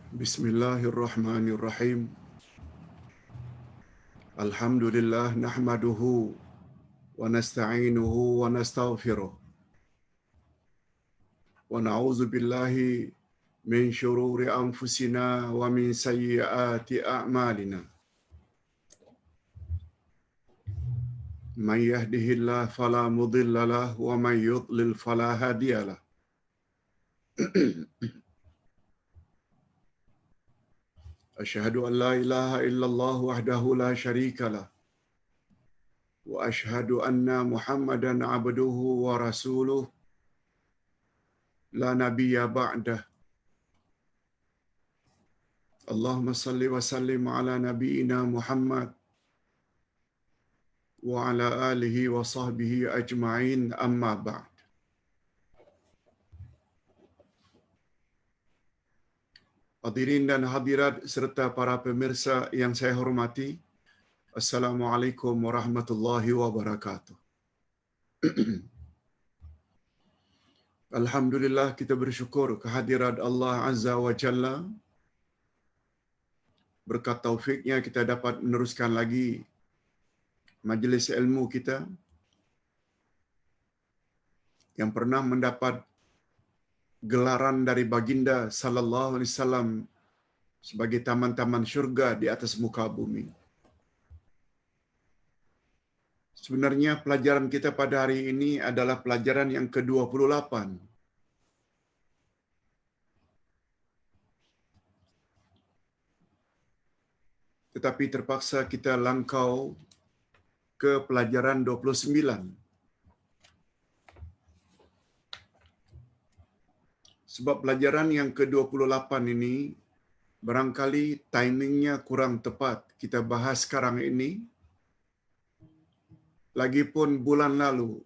Bismillahirrahmanirrahim. Alhamdulillah nahmaduhu wa nasta'inuhu wa nastaghfiruh. Wa na'udzu billahi min shururi anfusina wa min sayyiati a'malina. Man yahdihillahu fala mudilla lahu wa man yudlil fala hadiya lahu. Asyhadu an la ilaha illallah wahdahu la syarika lah. Wa asyhadu anna Muhammadan abduhu wa rasuluh la nabiyya ba'dah. Allahumma salli wa sallim ala nabiyyina Muhammad wa ala alihi wa sahbihi ajma'in, amma ba'd. Hadirin dan hadirat serta para pemirsa yang saya hormati, Assalamualaikum warahmatullahi wabarakatuh. Alhamdulillah, kita bersyukur kehadirat Allah Azza wa Jalla. Berkat taufiknya kita dapat meneruskan lagi majlis ilmu kita yang pernah mendapat gelaran dari baginda sallallahu alaihi wasallam sebagai taman-taman syurga di atas muka bumi. Sebenarnya pelajaran kita pada hari ini adalah pelajaran yang ke-28. Tetapi terpaksa kita langkau ke pelajaran 29. Sebab pelajaran yang ke-28 ini barangkali timingnya kurang tepat kita bahas sekarang ini. Lagipun bulan lalu,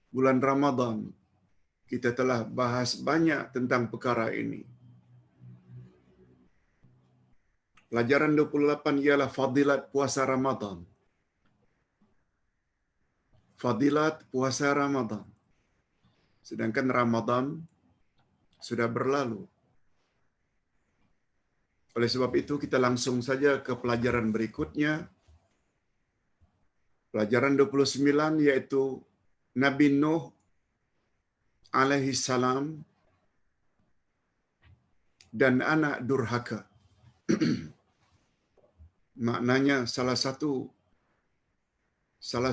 bulan Ramadan, kita telah bahas banyak tentang perkara ini. Pelajaran 28 ialah fadilat puasa Ramadan. Fadilat puasa Ramadan. Sedangkan Ramadan sudah berlalu. Oleh sebab itu kita langsung saja ke pelajaran berikutnya. Pelajaran 29 yaitu Nabi Nuh alaihi salam dan anak durhaka. Maknanya salah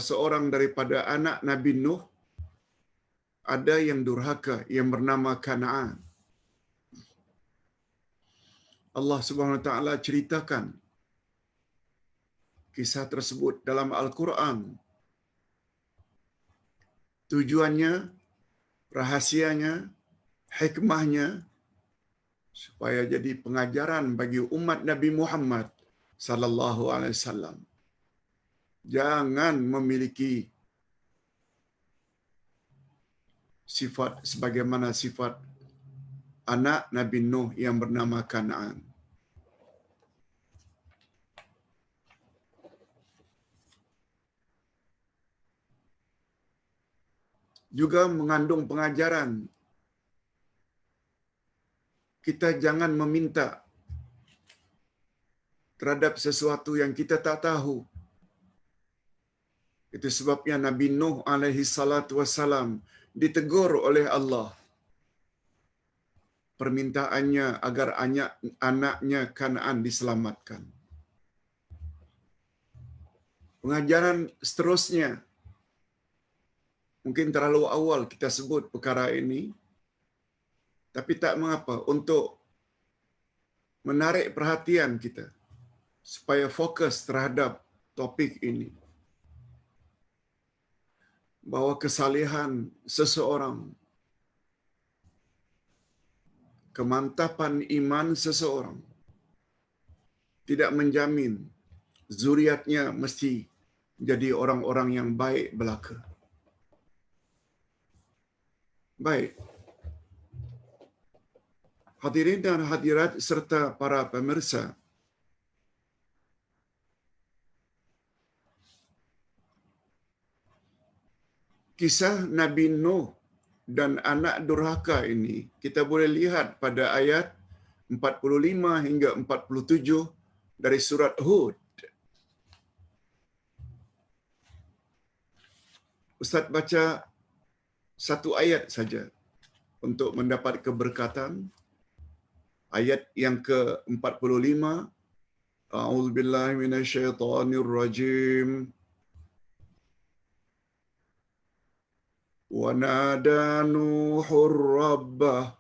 seorang daripada anak Nabi Nuh ada yang durhaka yang bernama Kan'an. Allah Subhanahu wa taala ceritakan kisah tersebut dalam Al-Quran. Tujuannya, rahasianya, hikmahnya supaya jadi pengajaran bagi umat Nabi Muhammad sallallahu alaihi wasallam. Jangan memiliki sifat sebagaimana sifat anak Nabi Nuh yang bernama Kan'an. Juga mengandung pengajaran kita jangan meminta terhadap sesuatu yang kita tak tahu. Itu sebabnya Nabi Nuh alaihi salatu wassalam ditegur oleh Allah. Permintaannya agar anaknya Kan'an diselamatkan. Pengajaran seterusnya, mungkin terlalu awal kita sebut perkara ini, tapi tak mengapa untuk menarik perhatian kita supaya fokus terhadap topik ini. Bahawa kesalehan seseorang, kemantapan iman seseorang tidak menjamin zuriatnya mesti jadi orang-orang yang baik belaka. Baik. Hadirin dan hadirat serta para pemirsa, kisah Nabi Nuh dan anak durhaka ini kita boleh lihat pada ayat 45 hingga 47 dari surat Hud. Ustaz baca satu ayat saja untuk mendapat keberkatan. Ayat yang ke-45. A'udzubillahi minasyaitonirrajim. Wa nada Nuhur rabbah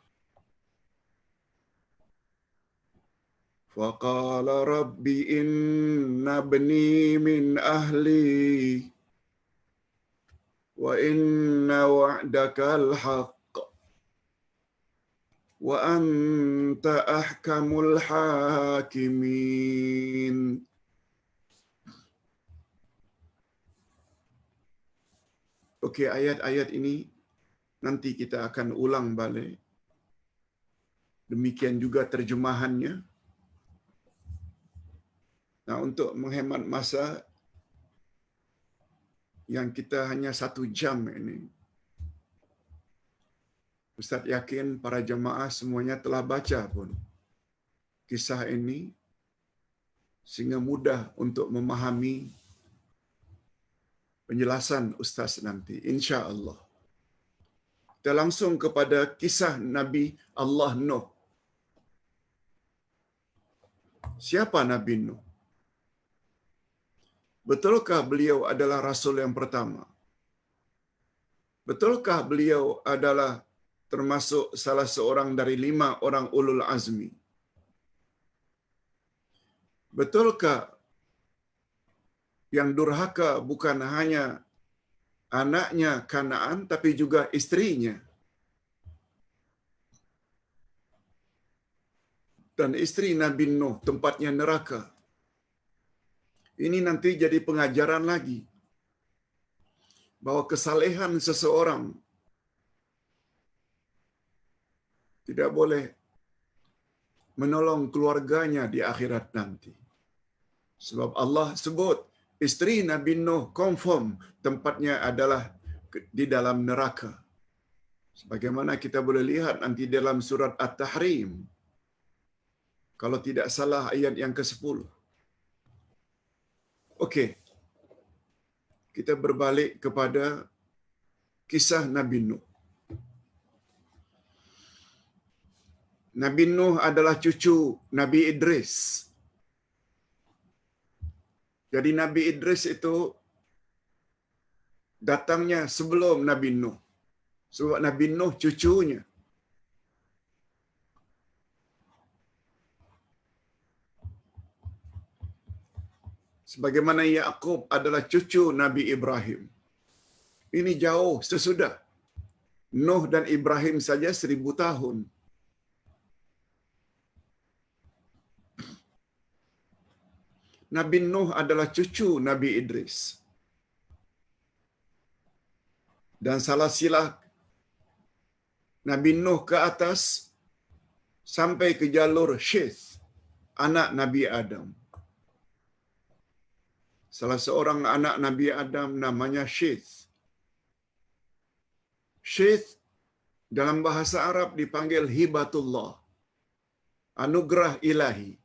faqala rabbi inna ibni min ahli wa inna wa'dakal haqq wa anta ahkamul hakimin. Okey, ayat-ayat ini nanti kita akan ulang balik. Demikian juga terjemahannya. Nah, untuk menghemat masa yang kita hanya 1 jam ini, Ustaz yakin para jemaah semuanya telah baca pun kisah ini sehingga mudah untuk memahami penjelasan Ustaz nanti, insya-Allah. Kita langsung kepada kisah Nabi Allah Nuh. Siapa Nabi Nuh? Betulkah beliau adalah rasul yang pertama? Betulkah beliau adalah termasuk salah seorang dari 5 orang ulul azmi? Betulkah yang durhaka bukan hanya anaknya Kanaan tapi juga istrinya? Dan istri Nabi Nuh tempatnya neraka. Ini nanti jadi pengajaran lagi bahawa kesalehan seseorang tidak boleh menolong keluarganya di akhirat nanti. Sebab Allah sebut istri Nabi Nuh confirm tempatnya adalah di dalam neraka. Sebagaimana kita boleh lihat nanti dalam surat At-Tahrim. Kalau tidak salah ayat yang ke-10. Okey. Kita berbalik kepada kisah Nabi Nuh. Nabi Nuh adalah cucu Nabi Idris. Jadi Nabi Idris itu datangnya sebelum Nabi Nuh. Sebab Nabi Nuh cucunya. Sebagaimana Yaqub adalah cucu Nabi Ibrahim. Ini jauh sesudah. Nuh dan Ibrahim saja 1000 tahun. Nabi Nuh adalah cucu Nabi Idris. Dan salah silah Nabi Nuh ke atas sampai ke jalur Syith, anak Nabi Adam. Salah seorang anak Nabi Adam namanya Syith. Syith dalam bahasa Arab dipanggil hibatullah, anugerah ilahi,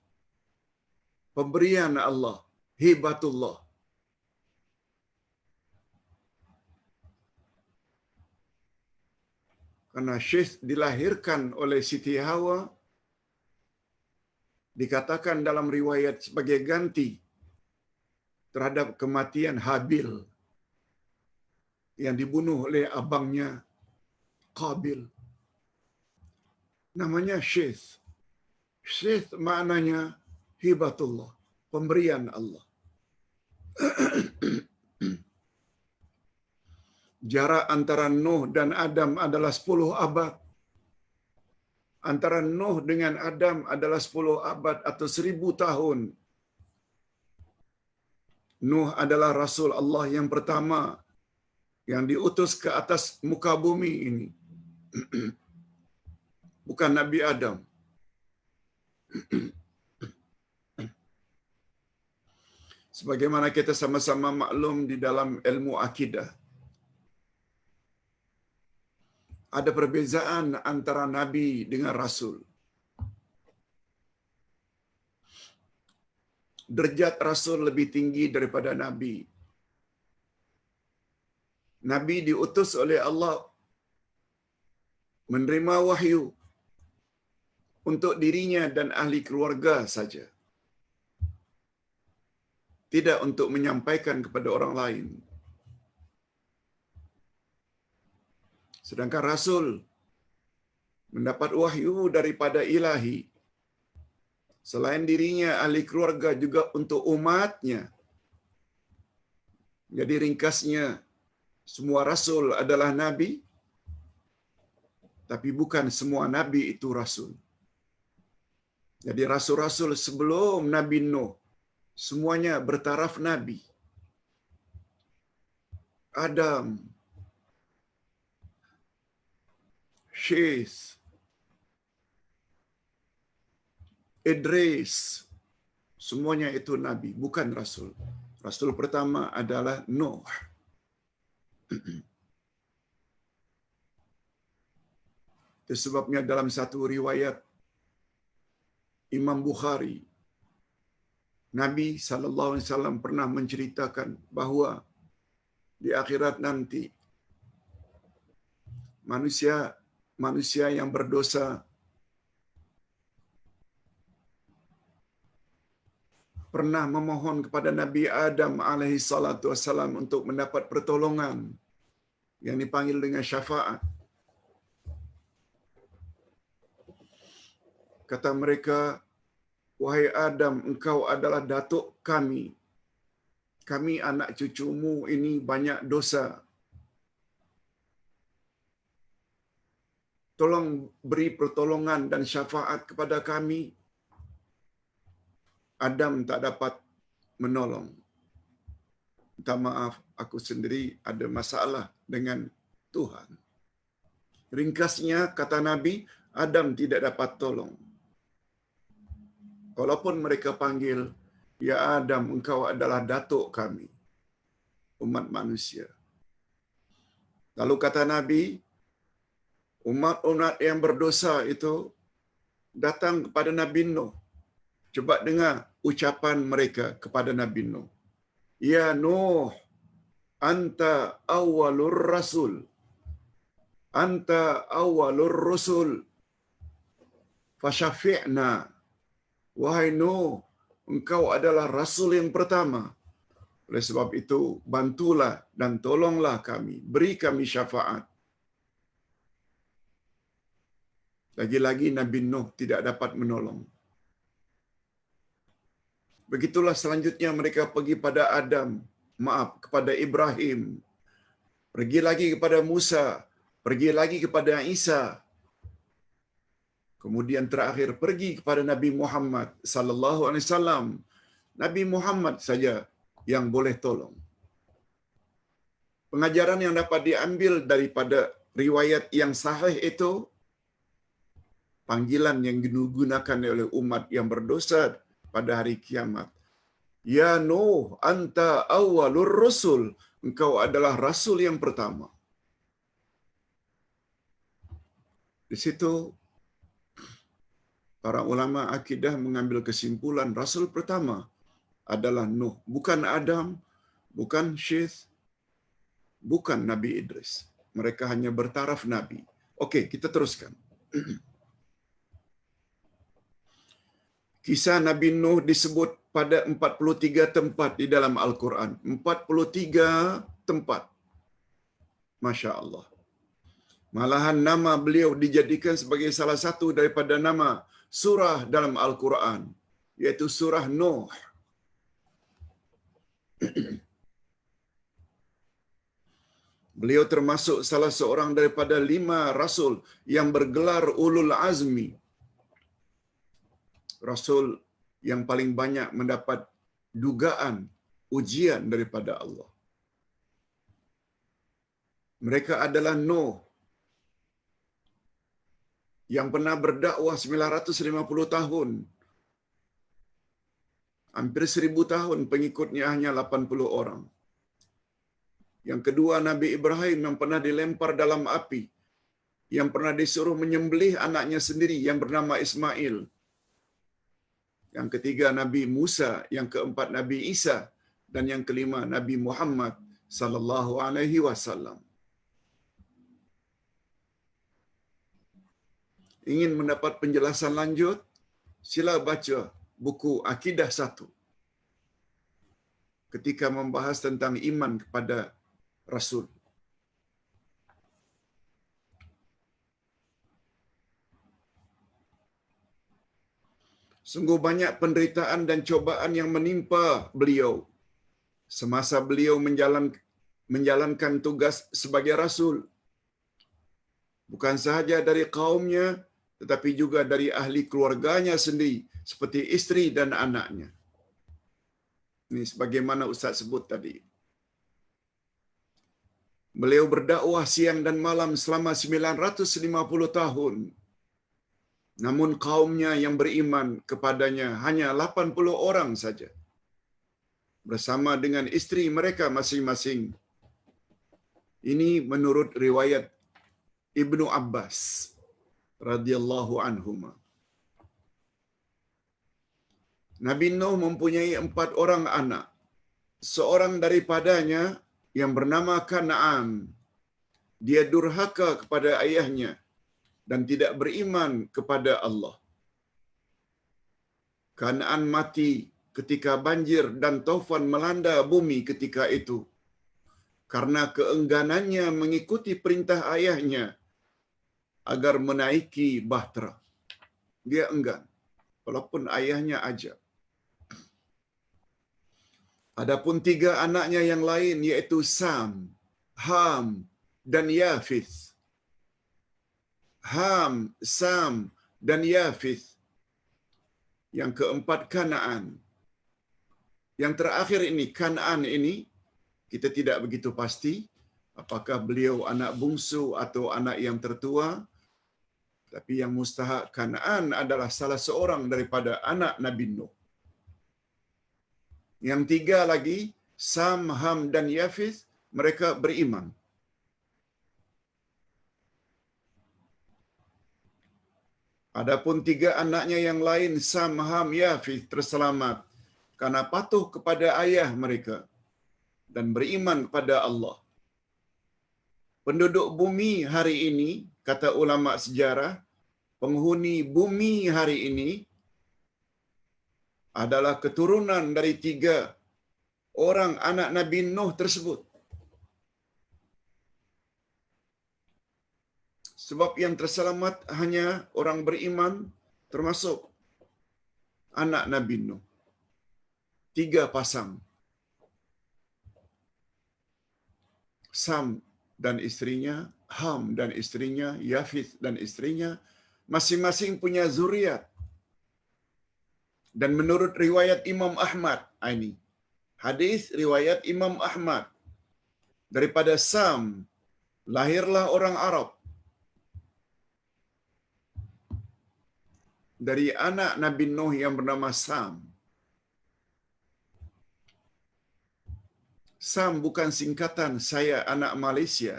pemberian Allah, hibatullah. Karena Syith dilahirkan oleh Siti Hawa, dikatakan dalam riwayat sebagai ganti terhadap kematian Habil yang dibunuh oleh abangnya Qabil. Namanya Syith. Syith maknanya hibatullah, pemberian Allah. Jarak antara Nuh dan Adam adalah 10 abad. Antara Nuh dengan Adam adalah 10 abad atau 1000 tahun. Nuh adalah Rasul Allah yang pertama yang diutus ke atas muka bumi ini. Bukan Nabi Adam. Sebagaimana kita sama-sama maklum di dalam ilmu akidah, ada perbezaan antara Nabi dengan Rasul. derajat Rasul lebih tinggi daripada Nabi. Nabi diutus oleh Allah menerima wahyu untuk dirinya dan ahli keluarga saja. Tidak untuk menyampaikan kepada orang lain. Sedangkan Rasul mendapat wahyu daripada ilahi. Selain dirinya, ahli keluarga juga untuk umatnya. Jadi ringkasnya, semua Rasul adalah Nabi, tapi bukan semua Nabi itu Rasul. Jadi Rasul-Rasul sebelum Nabi Nuh, semuanya bertaraf Nabi. Adam, Syith, Idris, semuanya itu Nabi, bukan Rasul. Rasul pertama adalah Nuh. Itu sebabnya dalam satu riwayat Imam Bukhari, Nabi SAW pernah menceritakan bahawa di akhirat nanti manusia yang berdosa pernah memohon kepada Nabi Adam alaihissalam untuk mendapat pertolongan yang dipanggil dengan syafaat. Kata mereka, wahai Adam, engkau adalah datuk kami. Kami anak cucumu ini banyak dosa. Tolong beri pertolongan dan syafaat kepada kami. Adam tak dapat menolong. Minta maaf, aku sendiri ada masalah dengan Tuhan. Ringkasnya, kata Nabi, Adam tidak dapat tolong. Walaupun mereka panggil, ya Adam, engkau adalah datuk kami, umat manusia. Lalu kata Nabi, umat-umat yang berdosa itu datang kepada Nabi Nuh. Coba dengar ucapan mereka kepada Nabi Nuh. Ya Nuh, anta awwalur rasul. Anta awwalur rusul. Fasyafi'na. Wahai Nuh, engkau adalah rasul yang pertama. Oleh sebab itu, bantulah dan tolonglah kami. Beri kami syafaat. Lagi-lagi Nabi Nuh tidak dapat menolong. Begitulah selanjutnya mereka pergi pada kepada Ibrahim. Pergi lagi kepada Musa. Pergi lagi kepada Isa. Kemudian terakhir pergi kepada Nabi Muhammad sallallahu alaihi wasallam. Nabi Muhammad saja yang boleh tolong. Pengajaran yang dapat diambil daripada riwayat yang sahih itu, panggilan yang digunakan oleh umat yang berdosa pada hari kiamat. Ya Nuh, anta awwalur rusul. Engkau adalah rasul yang pertama. Di situ para ulama akidah mengambil kesimpulan rasul pertama adalah Nuh, bukan Adam, bukan Syith, bukan Nabi Idris. Mereka hanya bertaraf Nabi. Okey, kita teruskan. Kisah Nabi Nuh disebut pada 43 tempat di dalam Al-Quran. 43 tempat. Masya Allah. Malahan nama beliau dijadikan sebagai salah satu daripada nama surah dalam Al-Quran, yaitu surah Nuh. Beliau termasuk salah seorang daripada 5 rasul yang bergelar Ulul Azmi. Rasul yang paling banyak mendapat dugaan, ujian daripada Allah. Mereka adalah Nuh, yang pernah berdakwah 950 tahun. Hampir 1000 tahun, pengikutnya hanya 80 orang. Yang kedua, Nabi Ibrahim yang pernah dilempar dalam api, yang pernah disuruh menyembelih anaknya sendiri yang bernama Ismail. yang ketiga Nabi Musa, yang keempat Nabi Isa, dan yang kelima Nabi Muhammad sallallahu alaihi wasallam. Ingin mendapat penjelasan lanjut, sila baca buku Akidah 1 ketika membahas tentang iman kepada Rasul. Sungguh banyak penderitaan dan cobaan yang menimpa beliau semasa beliau menjalankan tugas sebagai Rasul. Bukan sahaja dari kaumnya, tetapi juga dari ahli keluarganya sendiri, seperti isteri dan anaknya. Ini sebagaimana Ustaz sebut tadi. Beliau berdakwah siang dan malam selama 950 tahun. Namun kaumnya yang beriman kepadanya hanya 80 orang saja. Bersama dengan isteri mereka masing-masing. Ini menurut riwayat Ibnu Abbas radhiyallahu anhuma. Nabi Nuh mempunyai 4 orang anak. Seorang daripadanya yang bernama Kan'an, dia durhaka kepada ayahnya dan tidak beriman kepada Allah. Kan'an mati ketika banjir dan taufan melanda bumi ketika itu. Karena keengganannya mengikuti perintah ayahnya agar menaiki bahtera. Dia enggan, walaupun ayahnya ajak. Adapun 3 anaknya yang lain, yaitu Sam, Ham, dan Yafith. Ham, Sam, dan Yafith. Yang keempat Kan'an. Yang terakhir ini, Kan'an ini, kita tidak begitu pasti apakah beliau anak bungsu atau anak yang tertua. Tapi yang mustahak, Kan'an adalah salah seorang daripada anak Nabi Nuh. Yang 3 lagi, Sam, Ham, dan Yafith, mereka beriman. Adapun 3 anaknya yang lain, Sam, Ham, Yafith, terselamat karena patuh kepada ayah mereka dan beriman kepada Allah. Penduduk bumi hari ini, kata ulama sejarah, penghuni bumi hari ini adalah keturunan dari 3 orang anak Nabi Nuh tersebut. Sebab yang terselamat hanya orang beriman, termasuk anak Nabi Nuh. 3 pasang. Sam dan istrinya, Ham dan istrinya, Yafith dan istrinya, masing-masing punya zuriat. Dan menurut riwayat Imam Ahmad, ini hadis riwayat Imam Ahmad, daripada Sam lahirlah orang Arab. Dari anak Nabi Nuh yang bernama Sam. Sam bukan singkatan saya anak Malaysia.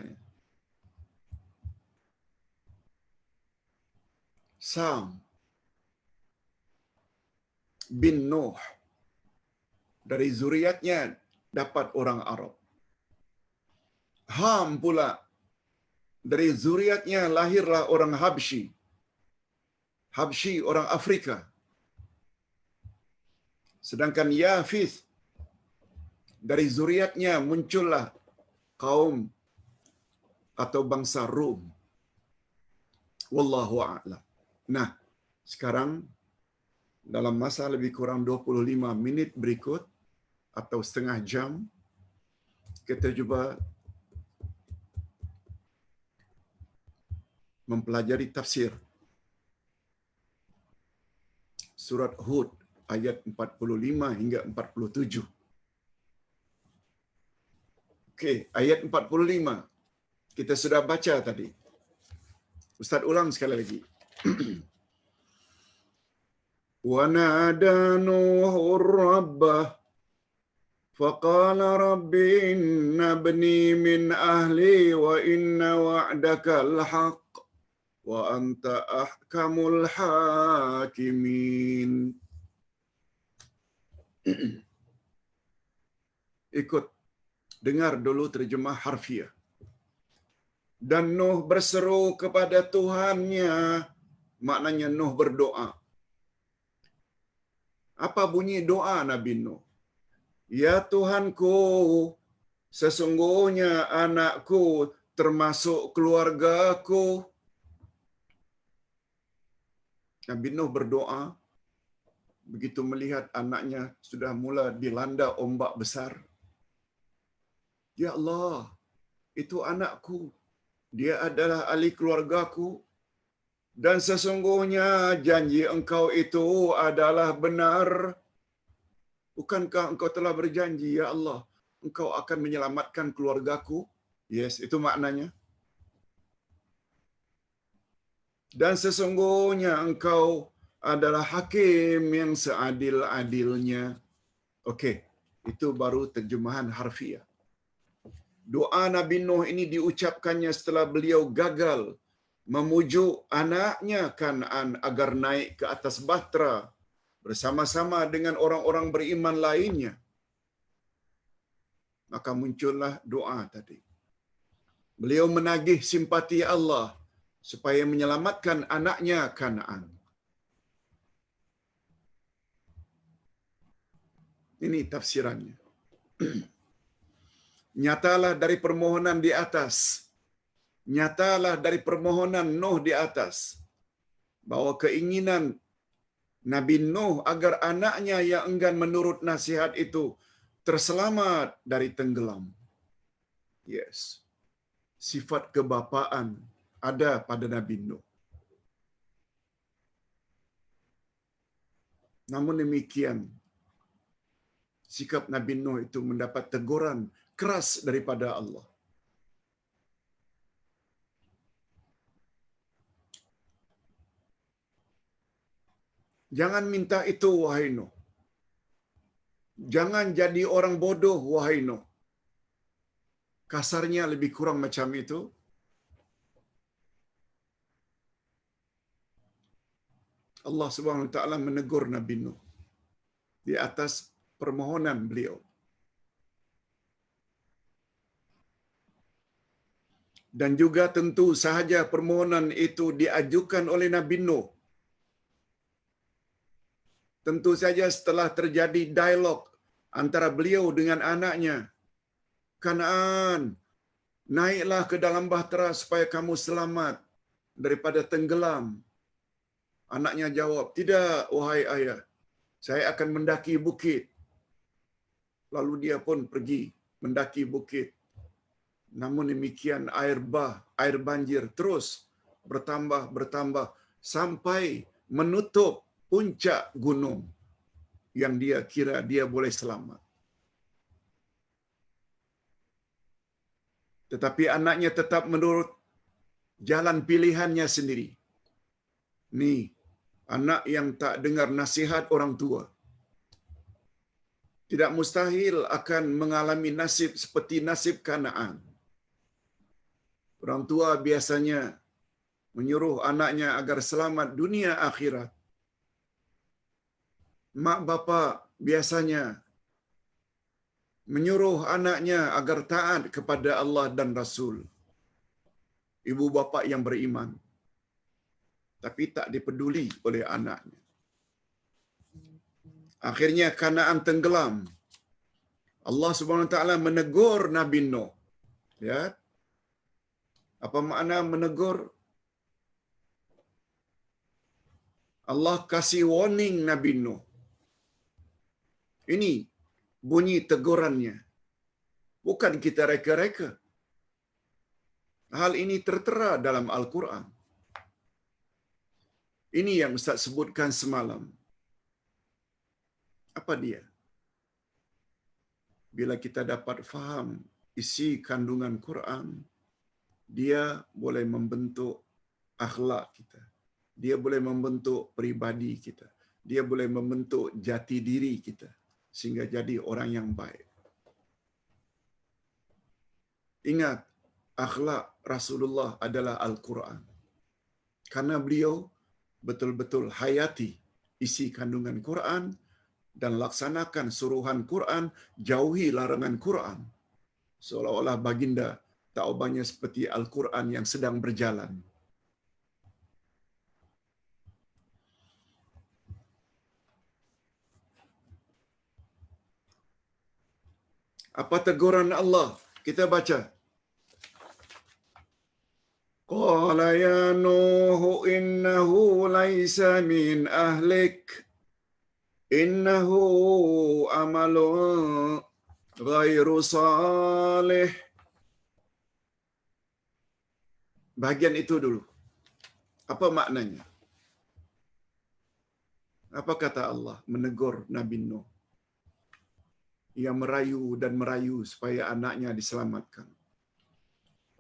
Sam bin Nuh, dari zuriatnya dapat orang Arab. Ham pula, dari zuriatnya lahirlah orang Habsyi. Habsyi orang Afrika. Sedangkan Yafith, dari zuriatnya muncullah kaum atau bangsa Rom. Wallahu a'lam. Nah, sekarang dalam masa lebih kurang 25 minit berikut atau setengah jam, kita cuba mempelajari tafsir surat Hud ayat 45 hingga 47. Okey, ayat 45 kita sudah baca tadi. Ustaz ulang sekali lagi. Wa nada Nuhur rabbah faqala rabbi inna ibni min ahli wa inna wa'dakal haqq wa anta ahkamul hakimin. Ikut dengar dulu terjemah harfiah. Dan Nuh berseru kepada Tuhannya, maknanya Nuh berdoa. Apa bunyi doa Nabi Nuh? Ya Tuhanku, sesungguhnya anakku termasuk keluargaku. Nabi Nuh berdoa begitu melihat anaknya sudah mula dilanda ombak besar. Ya Allah, itu anakku. Dia adalah ahli keluargaku. Dan sesungguhnya janji engkau itu adalah benar. Bukankah engkau telah berjanji, ya Allah, engkau akan menyelamatkan keluargaku? Yes, itu maknanya. Dan sesungguhnya engkau adalah hakim yang seadil-adilnya. Okey, itu baru terjemahan harfiah. Doa Nabi Nuh ini diucapkannya setelah beliau gagal memujuk anaknya Kan'an agar naik ke atas bahtera bersama-sama dengan orang-orang beriman lainnya. Maka muncullah doa tadi. Beliau menagih simpati Allah supaya menyelamatkan anaknya Kan'an. Ini tafsirannya. Nyatalah dari permohonan di atas. Nyatalah dari permohonan Nuh di atas. Bahwa keinginan Nabi Nuh agar anaknya yang enggan menurut nasihat itu terselamat dari tenggelam. Yes. Sifat kebapaan ada pada Nabi Nuh. Namun demikian, sikap Nabi Nuh itu mendapat teguran keras daripada Allah. Jangan minta itu, wahai Nuh. Jangan jadi orang bodoh, wahai Nuh. Kasarnya lebih kurang macam itu. Allah Subhanahu wa taala menegur Nabi Nuh di atas permohonan beliau. Dan juga tentu sahaja permohonan itu diajukan oleh Nabi Nuh. Tentu saja setelah terjadi dialog antara beliau dengan anaknya. Kan'an, naiklah ke dalam bahtera supaya kamu selamat daripada tenggelam. Anaknya jawab, tidak wahai ayah, saya akan mendaki bukit. Lalu dia pun pergi mendaki bukit. Namun demikian air banjir terus bertambah sampai menutup puncak gunung yang dia kira dia boleh selamat. Tetapi anaknya tetap menurut jalan pilihannya sendiri. Ni anak yang tak dengar nasihat orang tua. Tidak mustahil akan mengalami nasib seperti nasib Kan'an. Orang tua biasanya menyuruh anaknya agar selamat dunia akhirat. Mak bapa biasanya menyuruh anaknya agar taat kepada Allah dan Rasul. Ibu bapa yang beriman. Tapi tak dipeduli oleh anaknya. Akhirnya Kan'an tenggelam. Allah Subhanahu wa taala menegur Nabi Nuh. Ya. Apa makna menegur? Allah kasih warning Nabi Nuh. Ini bunyi tegurannya. Bukan kita reka-reka. Hal ini tertera dalam Al-Quran. Ini yang Ustaz sebutkan semalam. Apa dia? Bila kita dapat faham isi kandungan Quran, dia boleh membentuk akhlak kita. Dia boleh membentuk pribadi kita. Dia boleh membentuk jati diri kita sehingga jadi orang yang baik. Ingat, akhlak Rasulullah adalah Al-Quran. Karena beliau betul-betul hayati isi kandungan Quran dan laksanakan suruhan Quran, jauhi larangan Quran. Seolah-olah baginda taubahnya seperti Al-Quran yang sedang berjalan. Apa teguran Allah? Kita baca. Qala ya Nuh innahu laisa min ahlik. Innahu amalun ghairu salih. Bahagian itu dulu. Apa maknanya? Apa kata Allah menegur Nabi Nuh yang merayu dan merayu supaya anaknya diselamatkan?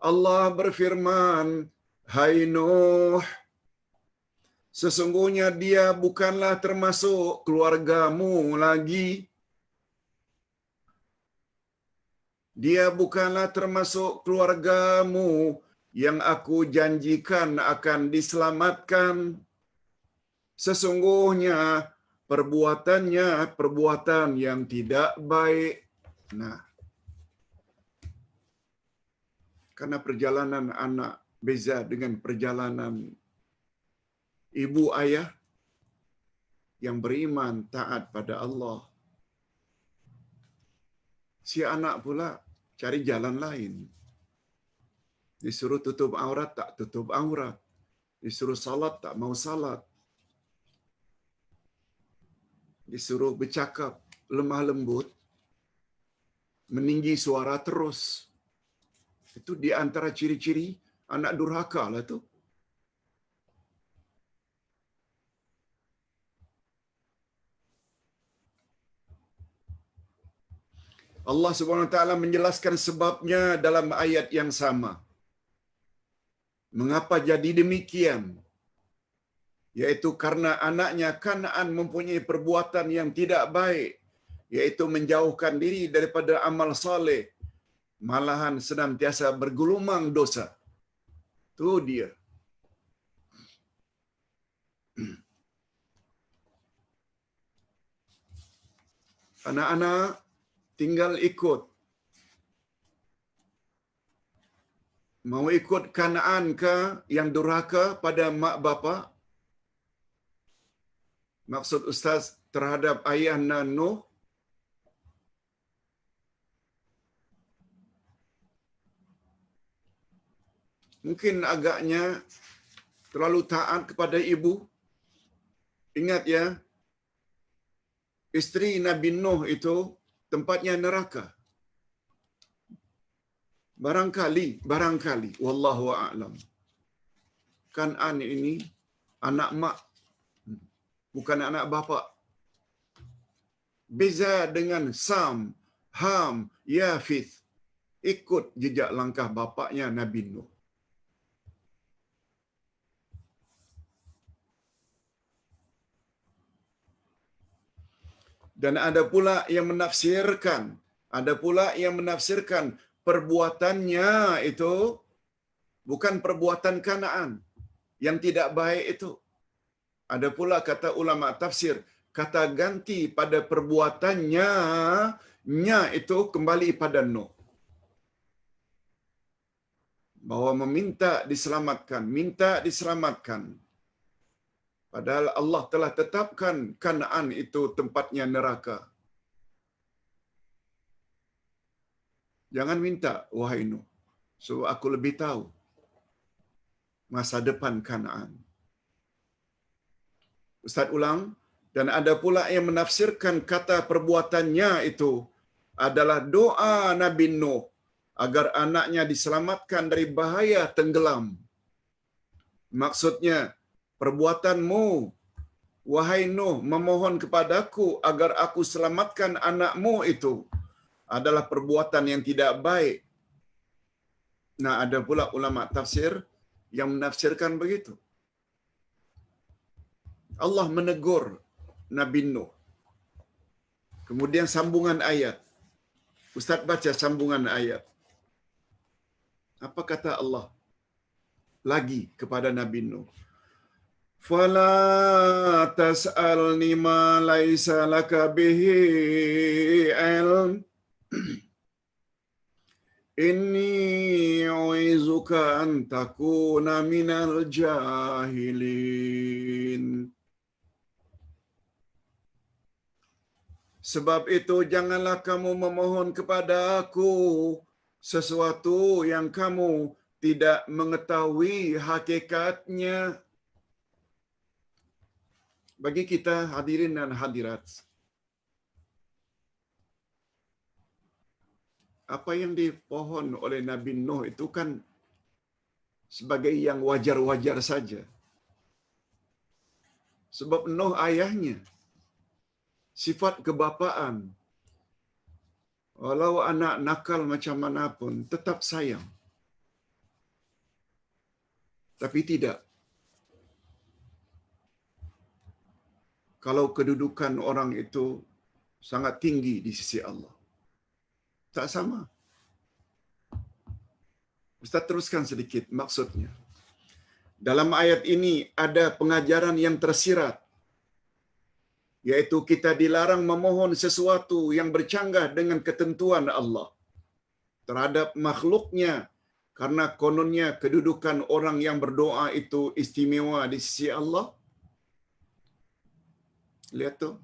Allah berfirman, "Hai Nuh, sesungguhnya dia bukanlah termasuk keluargamu lagi. Dia bukanlah termasuk keluargamu yang aku janjikan akan diselamatkan. Sesungguhnya perbuatannya perbuatan yang tidak baik." Nah, karena perjalanan anak beza dengan perjalanan ibu ayah yang beriman taat pada Allah. Si anak pula cari jalan lain. Disuruh tutup aurat, tak tutup aurat. Disuruh salat, tak mau salat. Disuruh bercakap lemah lembut, meninggi suara terus. Itu di antara ciri-ciri anak durhaka lah tu. Allah Subhanahu Wa Taala menjelaskan sebabnya dalam ayat yang sama. Mengapa jadi demikian? Yaitu karena anaknya Kanaan mempunyai perbuatan yang tidak baik, yaitu menjauhkan diri daripada amal saleh, malahan senantiasa bergelumang dosa. Tu dia. Anak-anak tinggal ikut. Mau ikut Kanaan ke yang durhaka pada mak bapa? Maksud Ustaz terhadap ayah Nuh, mungkin agaknya terlalu taat kepada ibu. Ingat ya, isteri Nabi Nuh itu tempatnya neraka. Barangkali, wallahu a'lam. Kan'an ini anak mak, bukan anak bapa. Beza dengan Sam, Ham, Yafith, ikut jejak langkah bapaknya Nabi Nuh. Dan ada pula yang menafsirkan perbuatannya itu bukan perbuatan Kanaan yang tidak baik itu. Ada pula kata ulama tafsir, kata ganti pada perbuatannya, nya itu kembali pada Nuh. Bahwa minta diselamatkan. Padahal Allah telah tetapkan Kanaan itu tempatnya neraka. Jangan minta, wahai Nuh. Sebab aku lebih tahu masa depan Kanaan. Ustaz ulang. Dan ada pula yang menafsirkan kata perbuatannya itu adalah doa Nabi Nuh agar anaknya diselamatkan dari bahaya tenggelam. Maksudnya, perbuatanmu, wahai Nuh, memohon kepadaku agar aku selamatkan anakmu itu adalah perbuatan yang tidak baik. Nah, ada pula ulama tafsir yang menafsirkan begitu. Allah menegur Nabi Nuh. Kemudian sambungan ayat. Ustaz baca sambungan ayat. Apa kata Allah lagi kepada Nabi Nuh? Fala tas'alni ma laisa laka bihi ilm. Inni u'izuka an takuna minal jahilin. Sebab itu janganlah kamu memohon kepada aku sesuatu yang kamu tidak mengetahui hakikatnya. Bagi kita hadirin dan hadirat, apa yang dipohon oleh Nabi Nuh itu kan sebagai yang wajar-wajar saja. Sebab Nuh ayahnya, sifat kebapaan, walau anak nakal macam mana pun, tetap sayang. Tapi tidak. Kalau kedudukan orang itu sangat tinggi di sisi Allah. Tak sama. Ustaz teruskan sedikit maksudnya. Dalam ayat ini ada pengajaran yang tersirat, yaitu kita dilarang memohon sesuatu yang bercanggah dengan ketentuan Allah terhadap makhluknya, karena kononnya kedudukan orang yang berdoa itu istimewa di sisi Allah. Lihat tuh.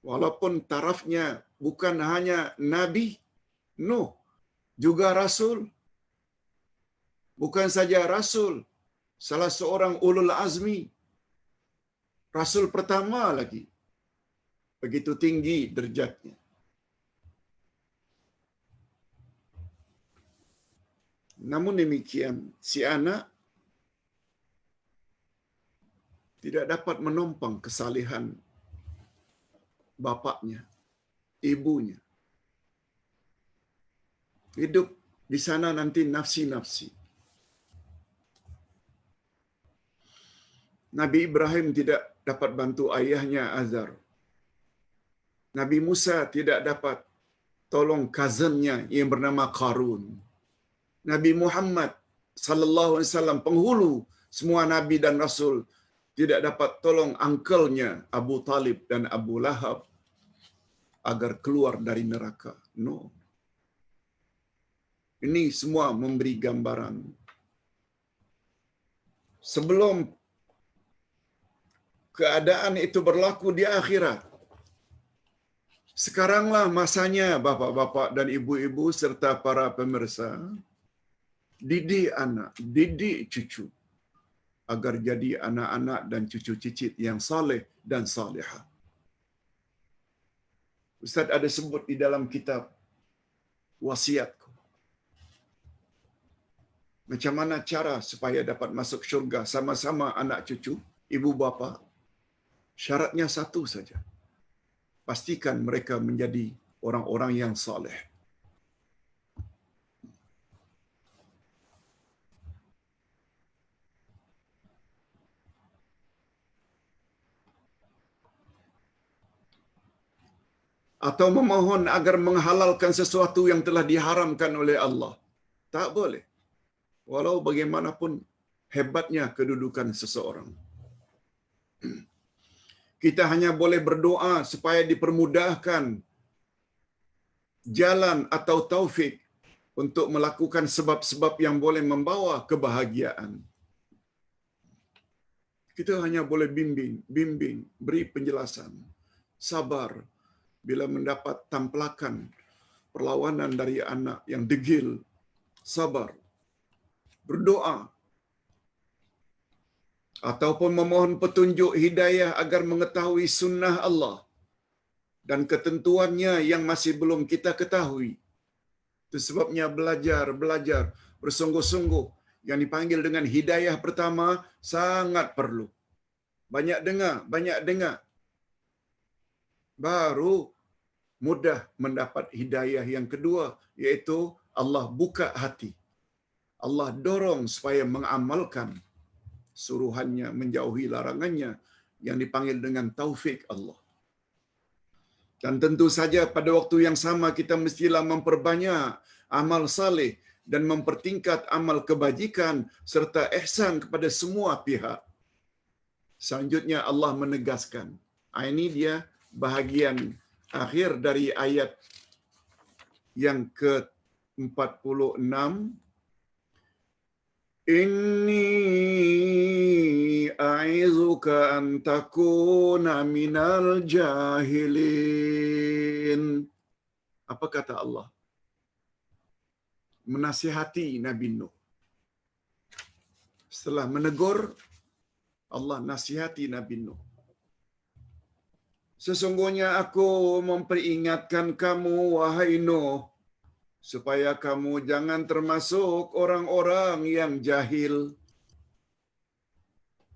Walaupun tarafnya bukan hanya Nabi Nuh, juga Rasul. Bukan saja Rasul, salah seorang ulul azmi, Rasul pertama lagi. Begitu tinggi derajatnya. Namun demikian, si anak tidak dapat menopang kesalehan bapaknya, ibunya. Hidup di sana nanti nafsi-nafsi. Nabi Ibrahim tidak dapat bantu ayahnya Azar. Nabi Musa tidak dapat tolong cousinnya yang bernama Qarun. Nabi Muhammad sallallahu alaihi wasallam, penghulu semua nabi dan rasul, tidak dapat tolong angkelnya Abu Talib dan Abu Lahab agar keluar dari neraka. No. Ini semua memberi gambaran. Sebelum keadaan itu berlaku di akhirat, sekaranglah masanya bapak-bapak dan ibu-ibu serta para pemirsa, didik anak, didik cucu, agar jadi anak-anak dan cucu cicit yang saleh dan salihah. Ustaz ada sebut di dalam kitab wasiatku, macam mana cara supaya dapat masuk syurga sama-sama anak cucu, ibu bapa. Syaratnya satu saja. Pastikan mereka menjadi orang-orang yang saleh. Atau memohon agar menghalalkan sesuatu yang telah diharamkan oleh Allah. Tak boleh. Walau bagaimanapun hebatnya kedudukan seseorang. Kita hanya boleh berdoa supaya dipermudahkan jalan atau taufik untuk melakukan sebab-sebab yang boleh membawa kebahagiaan. Kita hanya boleh bimbing, beri penjelasan, sabar bila mendapat tamplakan perlawanan dari anak yang degil, sabar, berdoa, ataupun memohon petunjuk hidayah agar mengetahui sunnah Allah dan ketentuannya yang masih belum kita ketahui. Itu sebabnya belajar bersungguh-sungguh yang dipanggil dengan hidayah pertama sangat perlu. Banyak dengar. Baru mudah mendapat hidayah yang kedua, yaitu Allah buka hati. Allah dorong supaya mengamalkan suruhannya, menjauhi larangannya, yang dipanggil dengan taufik Allah. Dan tentu saja pada waktu yang sama kita mestilah memperbanyak amal saleh dan mempertingkat amal kebajikan serta ihsan kepada semua pihak. Selanjutnya Allah menegaskan. Ini dia bahagian akhir dari ayat yang ke-46. Inni a'izuka an takuna minal jahilin. Apa kata Allah? Menasihati Nabi Nuh. Setelah menegur, Allah nasihati Nabi Nuh. Sesungguhnya aku memperingatkan kamu, wahai Nuh, supaya kamu jangan termasuk orang-orang yang jahil.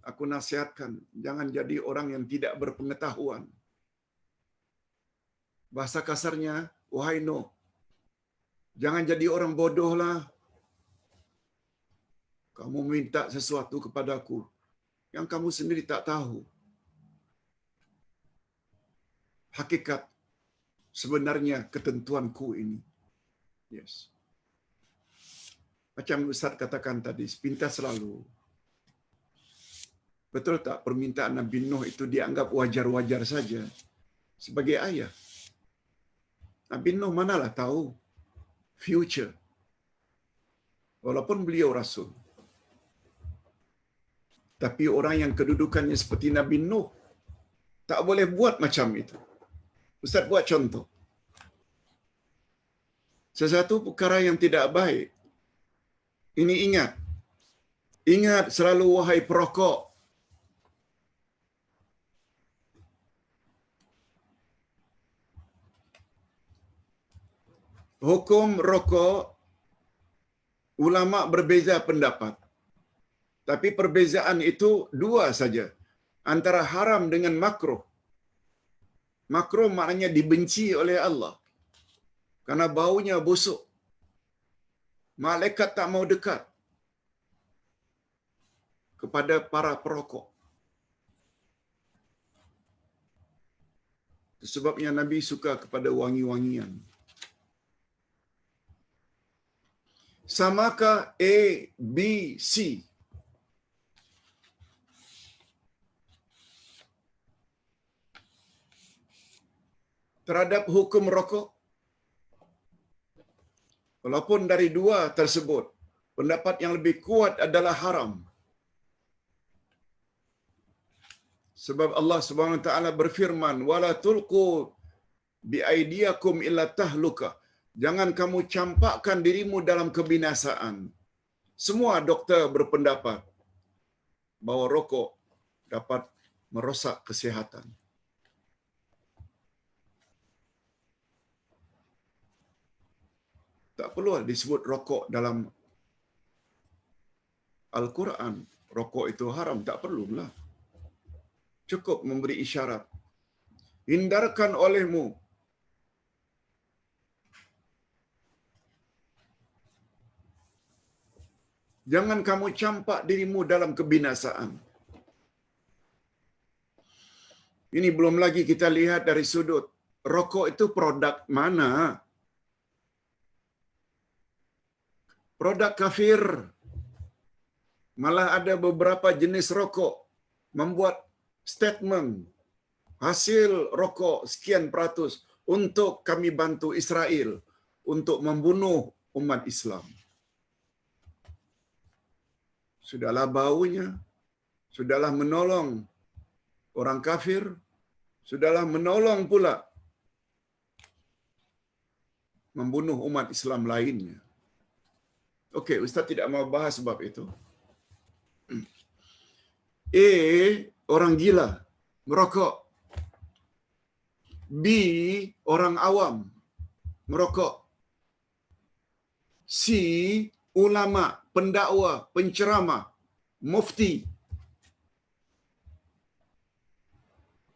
Aku nasihatkan, jangan jadi orang yang tidak berpengetahuan. Bahasa kasarnya, wahai Nuh, jangan jadi orang bodohlah. Kamu minta sesuatu kepadaku yang kamu sendiri tak tahu. Hakikat sebenarnya ketentuanku ini. Yes. Macam Ustaz katakan tadi, sepintas selalu. Betul tak permintaan Nabi Nuh itu dianggap wajar-wajar saja sebagai ayah? Nabi Nuh manalah tahu future. Walaupun beliau rasul. Tapi orang yang kedudukannya seperti Nabi Nuh tak boleh buat macam itu. Ustaz buat contoh. Sesuatu perkara yang tidak baik. Ini ingat. Ingat selalu wahai perokok. Hukum rokok, ulama berbeza pendapat. Tapi perbezaan itu dua saja. Antara haram dengan makruh. Makruh maknanya dibenci oleh Allah. Karena baunya busuk. Malaikat tak mau dekat kepada para perokok. Sebabnya Nabi suka kepada wangi-wangian. Samakah A, B, C? Terhadap hukum rokok? Walaupun dari dua tersebut, pendapat yang lebih kuat adalah haram. Sebab Allah Subhanahu wa taala berfirman, "Wala tulqu biaidiakum illa tahluka." Jangan kamu campakkan dirimu dalam kebinasaan. Semua doktor berpendapat bahawa rokok dapat merosak kesihatan. Tak perlu disebut rokok dalam Al-Quran. Rokok itu haram, tak perlulah. Cukup memberi isyarat. Hindarkan olehmu. Jangan kamu campak dirimu dalam kebinasaan. Ini belum lagi kita lihat dari sudut rokok itu produk mana? Produk kafir. Malah ada beberapa jenis rokok membuat statement hasil rokok sekian peratus untuk kami bantu Israel untuk membunuh umat Islam. Sudahlah baunya, sudahlah menolong orang kafir, sudahlah menolong pula membunuh umat Islam lainnya. Okey, Ustaz tidak mau bahas sebab itu. A, orang gila, merokok. B, orang awam, merokok. C, ulama, pendakwa, penceramah, mufti,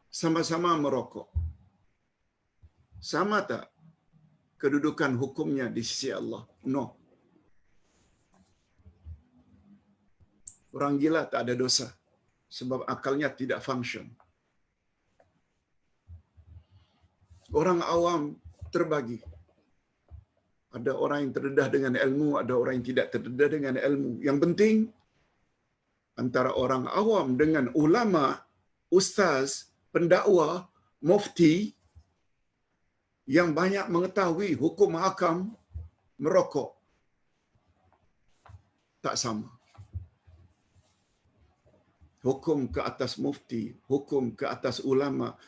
sama-sama merokok. Sama tak kedudukan hukumnya di sisi Allah? No. Orang gila tak ada dosa sebab akalnya tidak function. Orang awam terbagi. Ada orang yang terdedah dengan ilmu, ada orang yang tidak terdedah dengan ilmu. Yang penting antara orang awam dengan ulama, ustaz, pendakwa, mufti yang banyak mengetahui hukum hakam merokok. Tak sama. Hukum ke atas mufti, hukum ke atas ulama,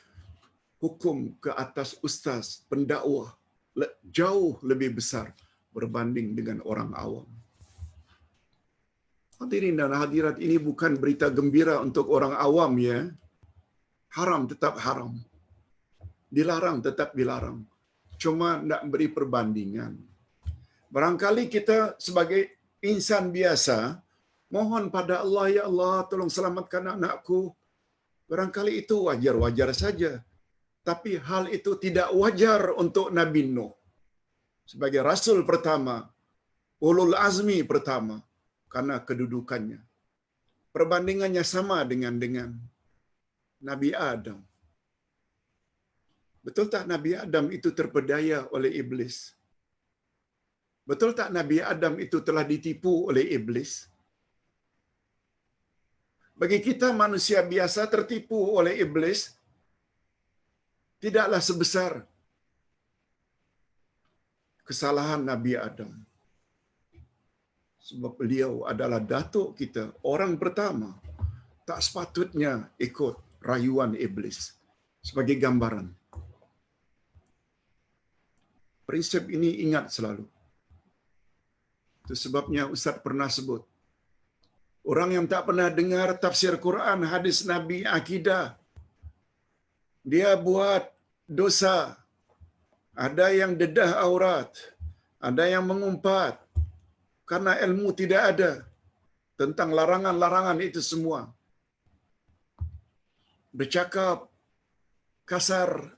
hukum ke atas ustaz, pendakwa jauh lebih besar berbanding dengan orang awam. Hadirin dan hadirat, ini bukan berita gembira untuk orang awam ya. Haram tetap haram. Dilarang tetap dilarang. Cuma nak beri perbandingan. Barangkali kita sebagai insan biasa mohon pada Allah, ya Allah tolong selamatkan anakku. Barangkali itu wajar-wajar saja. Tapi hal itu tidak wajar untuk Nabi Nuh. Sebagai Rasul pertama, Ulul Azmi pertama, karena kedudukannya. Perbandingannya sama dengan Nabi Adam. Betul tak Nabi Adam itu terpedaya oleh iblis? Betul tak Nabi Adam itu telah ditipu oleh iblis? Bagi kita manusia biasa tertipu oleh iblis, tidaklah sebesar kesalahan Nabi Adam. Sebab beliau adalah datuk kita, orang pertama. Tak sepatutnya ikut rayuan iblis. Sebagai gambaran. Prinsip ini ingat selalu. Itu sebabnya Ustaz pernah sebut. Orang yang tak pernah dengar tafsir Quran, hadis Nabi, akidah, dia buat dosa. Ada yang dedah aurat, ada yang mengumpat, karena ilmu tidak ada tentang larangan-larangan itu semua. Bercakap kasar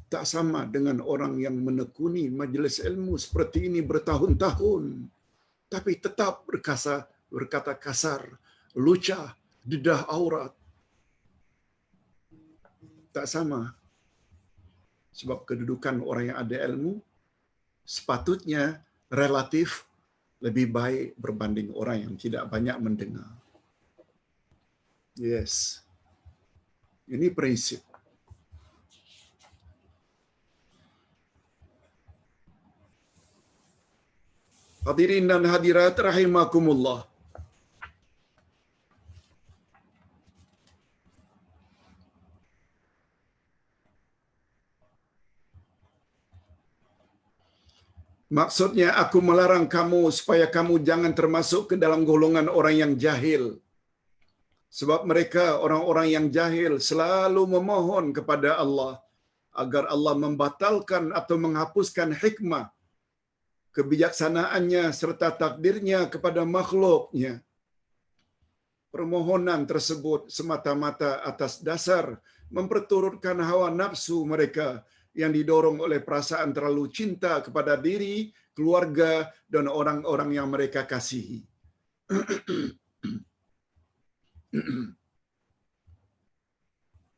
tak sama dengan orang yang menekuni majlis ilmu seperti ini bertahun-tahun, tapi tetap berkata kasar, lucah, dedah aurat. Tak sama. Sebab kedudukan orang yang ada ilmu sepatutnya relatif lebih baik berbanding orang yang tidak banyak mendengar. Yes. Ini prinsip. Hadirin dan hadirat rahimakumullah. Maksudnya aku melarang kamu supaya kamu jangan termasuk ke dalam golongan orang yang jahil. Sebab mereka orang-orang yang jahil selalu memohon kepada Allah agar Allah membatalkan atau menghapuskan hikmah, kebijaksanaannya serta takdirnya kepada makhluknya. Permohonan tersebut semata-mata atas dasar memperturutkan hawa nafsu mereka yang didorong oleh perasaan terlalu cinta kepada diri, keluarga, dan orang-orang yang mereka kasihi.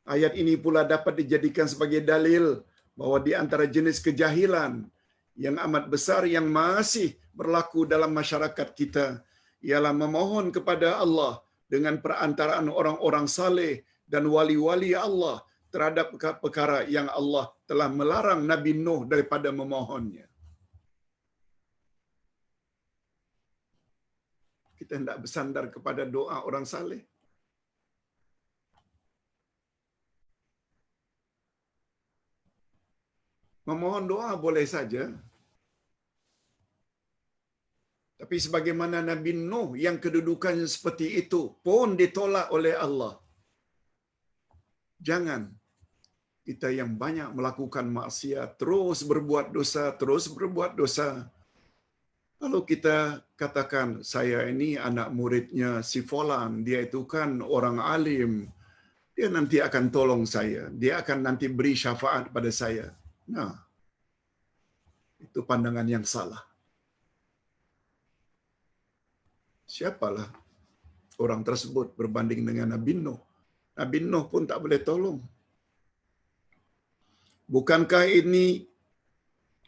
Ayat ini pula dapat dijadikan sebagai dalil bahwa di antara jenis kejahilan yang amat besar yang masih berlaku dalam masyarakat kita ialah memohon kepada Allah dengan perantaraan orang-orang saleh dan wali-wali Allah terhadap perkara yang Allah telah melarang Nabi Nuh daripada memohonnya. Kita hendak bersandar kepada doa orang saleh. Memohon doa boleh saja. Tapi sebagaimana Nabi Nuh yang kedudukannya seperti itu pun ditolak oleh Allah. Jangan kita yang banyak melakukan maksiat, terus berbuat dosa. Lalu kita katakan, saya ini anak muridnya si Fulan, dia itu kan orang alim, dia nanti akan tolong saya, dia akan nanti beri syafaat pada saya. Nah, itu pandangan yang salah. Siapalah orang tersebut berbanding dengan Nabi Nuh? Nabi Nuh pun tak boleh tolong. Bukankah ini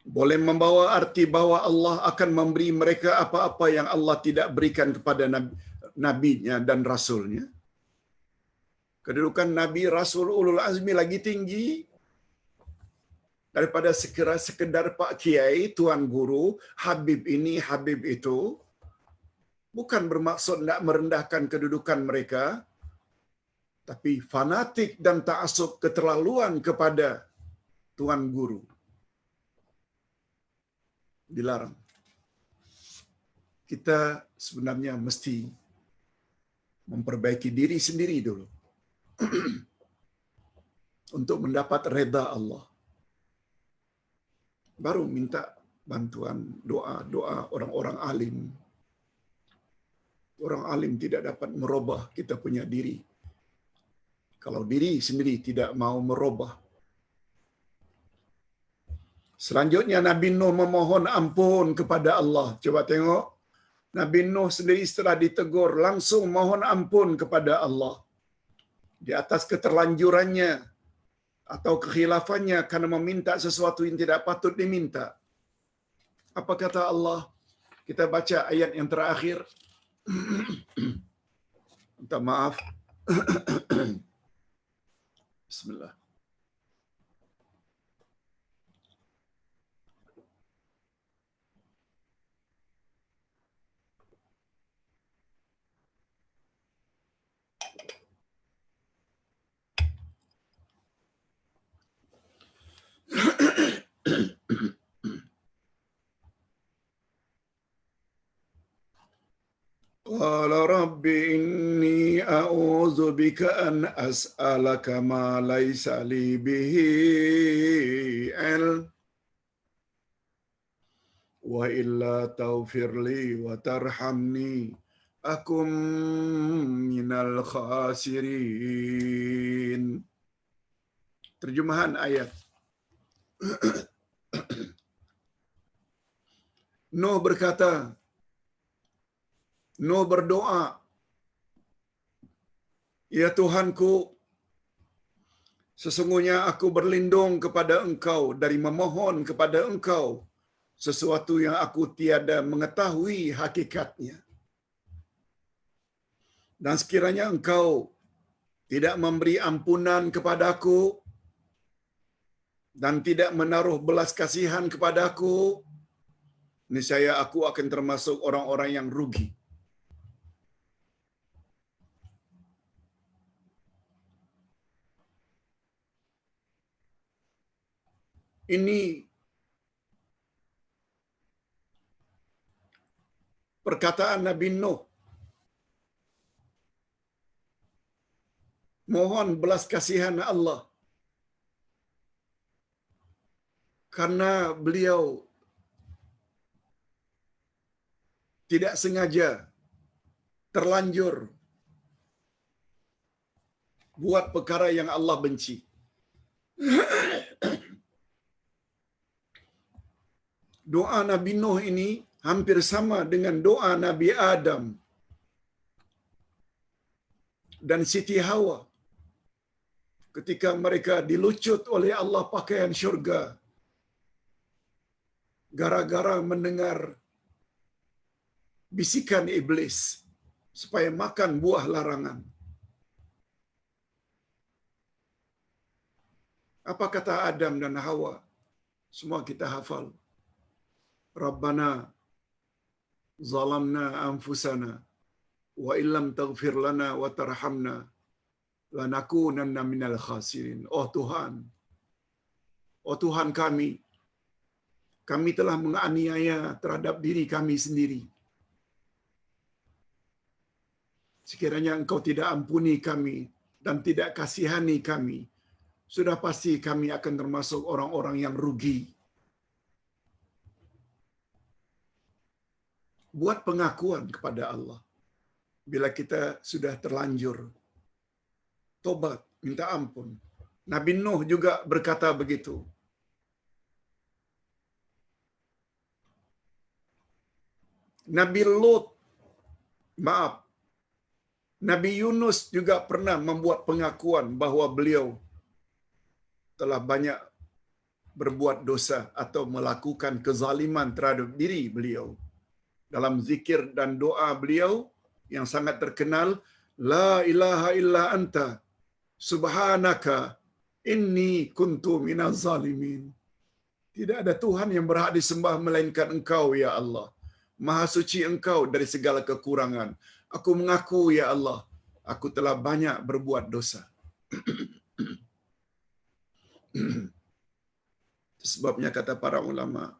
Boleh membawa arti bahwa Allah akan memberi mereka apa-apa yang Allah tidak berikan kepada nabinya dan rasulnya. Kedudukan Nabi Rasul Ulul Azmi lagi tinggi daripada sekedar Pak Kiai, Tuan Guru, Habib ini, Habib itu. Bukan bermaksud nak merendahkan kedudukan mereka, tapi fanatik dan ta'assub keterlaluan kepada Tuan Guru dilarang. Kita sebenarnya mesti memperbaiki diri sendiri dulu untuk mendapat reda Allah. Baru minta bantuan, doa-doa orang-orang alim. Orang alim tidak dapat merubah kita punya diri kalau diri sendiri tidak mau merubah. Selanjutnya Nabi Nuh memohon ampun kepada Allah. Coba tengok. Nabi Nuh sendiri setelah ditegur langsung mohon ampun kepada Allah. Di atas keterlanjurannya atau kekhilafannya karena meminta sesuatu yang tidak patut diminta. Apa kata Allah? Kita baca ayat yang terakhir. Minta maaf. Bismillah. Qala rabbi inni a'udzu bika an as'alaka ma laysa li bihi ilm wa illa taghfir li wa tarhamni akum minal khasirin. Terjemahan ayat. Nuh berkata, Nuh berdoa, ya Tuhanku, sesungguhnya aku berlindung kepada Engkau dari memohon kepada Engkau sesuatu yang aku tiada mengetahui hakikatnya. Dan sekiranya Engkau tidak memberi ampunan kepadaku dan tidak menaruh belas kasihan kepadaku, niscaya aku akan termasuk orang-orang yang rugi. Ini perkataan Nabi Nuh. Mohon belas kasihan Allah. Karena beliau tidak sengaja terlanjur buat perkara yang Allah benci. Doa Nabi Nuh ini hampir sama dengan doa Nabi Adam dan Siti Hawa ketika mereka dilucut oleh Allah pakaian syurga gara-gara mendengar bisikan iblis supaya makan buah larangan. Apa kata Adam dan Hawa? Semua kita hafal. Rabbana zalamna anfusana wa illam taghfir lana wa tarhamna lanakunanna minal khasirin. Oh Tuhan, oh Tuhan kami telah menganiaya terhadap diri kami sendiri. Sekiranya Engkau tidak ampuni kami dan tidak kasihani kami, sudah pasti kami akan termasuk orang-orang yang rugi. Buat pengakuan kepada Allah. Bila kita sudah terlanjur tobat, minta ampun. Nabi Nuh juga berkata begitu. Nabi Lut, Nabi Yunus juga pernah membuat pengakuan bahwa beliau telah banyak berbuat dosa atau melakukan kezaliman terhadap diri beliau. Dalam zikir dan doa beliau yang sangat terkenal, La ilaha illa anta subhanaka inni kuntu minaz zalimin. Tidak ada Tuhan yang berhak disembah melainkan Engkau, ya Allah. Maha suci Engkau dari segala kekurangan. Aku mengaku, ya Allah, aku telah banyak berbuat dosa. Sebabnya kata para ulama,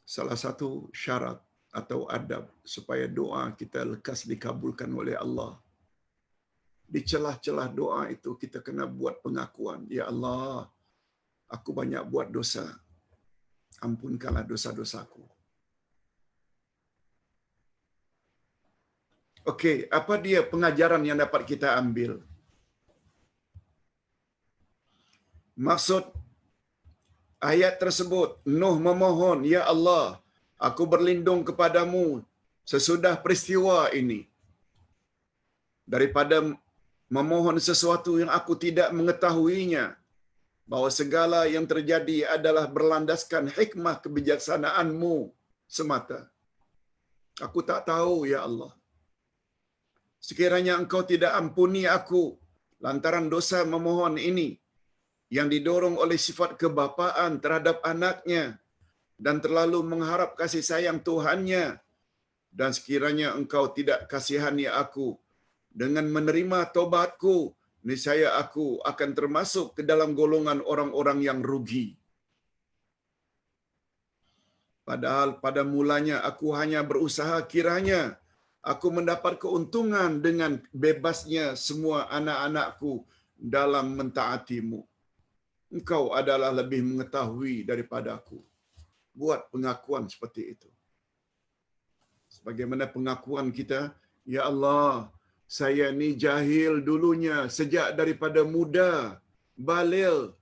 salah satu syarat atau adab supaya doa kita lekas dikabulkan oleh Allah, di celah-celah doa itu kita kena buat pengakuan, ya Allah, aku banyak buat dosa, ampunkanlah dosa-dosaku. Okey, apa dia pengajaran yang dapat kita ambil? Maksud ayat tersebut, Nuh memohon, ya Allah, aku berlindung kepadamu sesudah peristiwa ini, daripada memohon sesuatu yang aku tidak mengetahuinya, bahwa segala yang terjadi adalah berlandaskan hikmah kebijaksanaan-Mu semata. Aku tak tahu, ya Allah. Sekiranya Engkau tidak ampuni aku lantaran dosa memohon ini, yang didorong oleh sifat kebapaan terhadap anaknya dan terlalu mengharap kasih sayang Tuhannya, dan sekiranya Engkau tidak kasihani aku dengan menerima taubatku, niscaya aku akan termasuk ke dalam golongan orang-orang yang rugi. Padahal pada mulanya aku hanya berusaha kiranya aku mendapat keuntungan dengan bebasnya semua anak-anakku dalam mentaati-Mu. Engkau adalah lebih mengetahui daripada aku. Buat pengakuan seperti itu. Sebagaimana pengakuan kita, ya Allah, saya ni jahil dulunya sejak daripada muda, balil,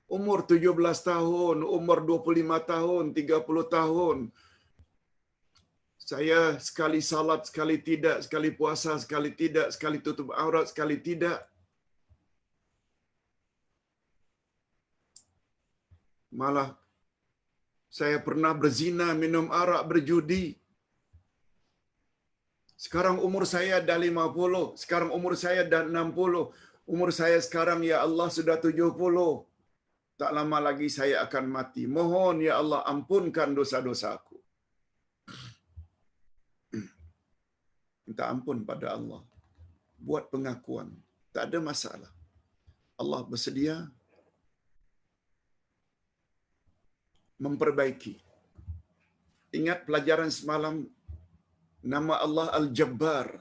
umur 17 tahun, umur 25 tahun, 30 tahun. Saya sekali salat, sekali tidak, sekali puasa, sekali tidak, sekali tutup aurat, sekali tidak. Malah saya pernah berzina, minum arak, berjudi. Sekarang umur saya dah 50, sekarang umur saya dah 60, umur saya sekarang, ya Allah, sudah 70. Tak lama lagi saya akan mati. Mohon, ya Allah, ampunkan dosa-dosaku. Minta ampun pada Allah. Buat pengakuan. Tak ada masalah. Allah bersedia memperbaiki. Ingat pelajaran semalam, nama Allah Al-Jabbar.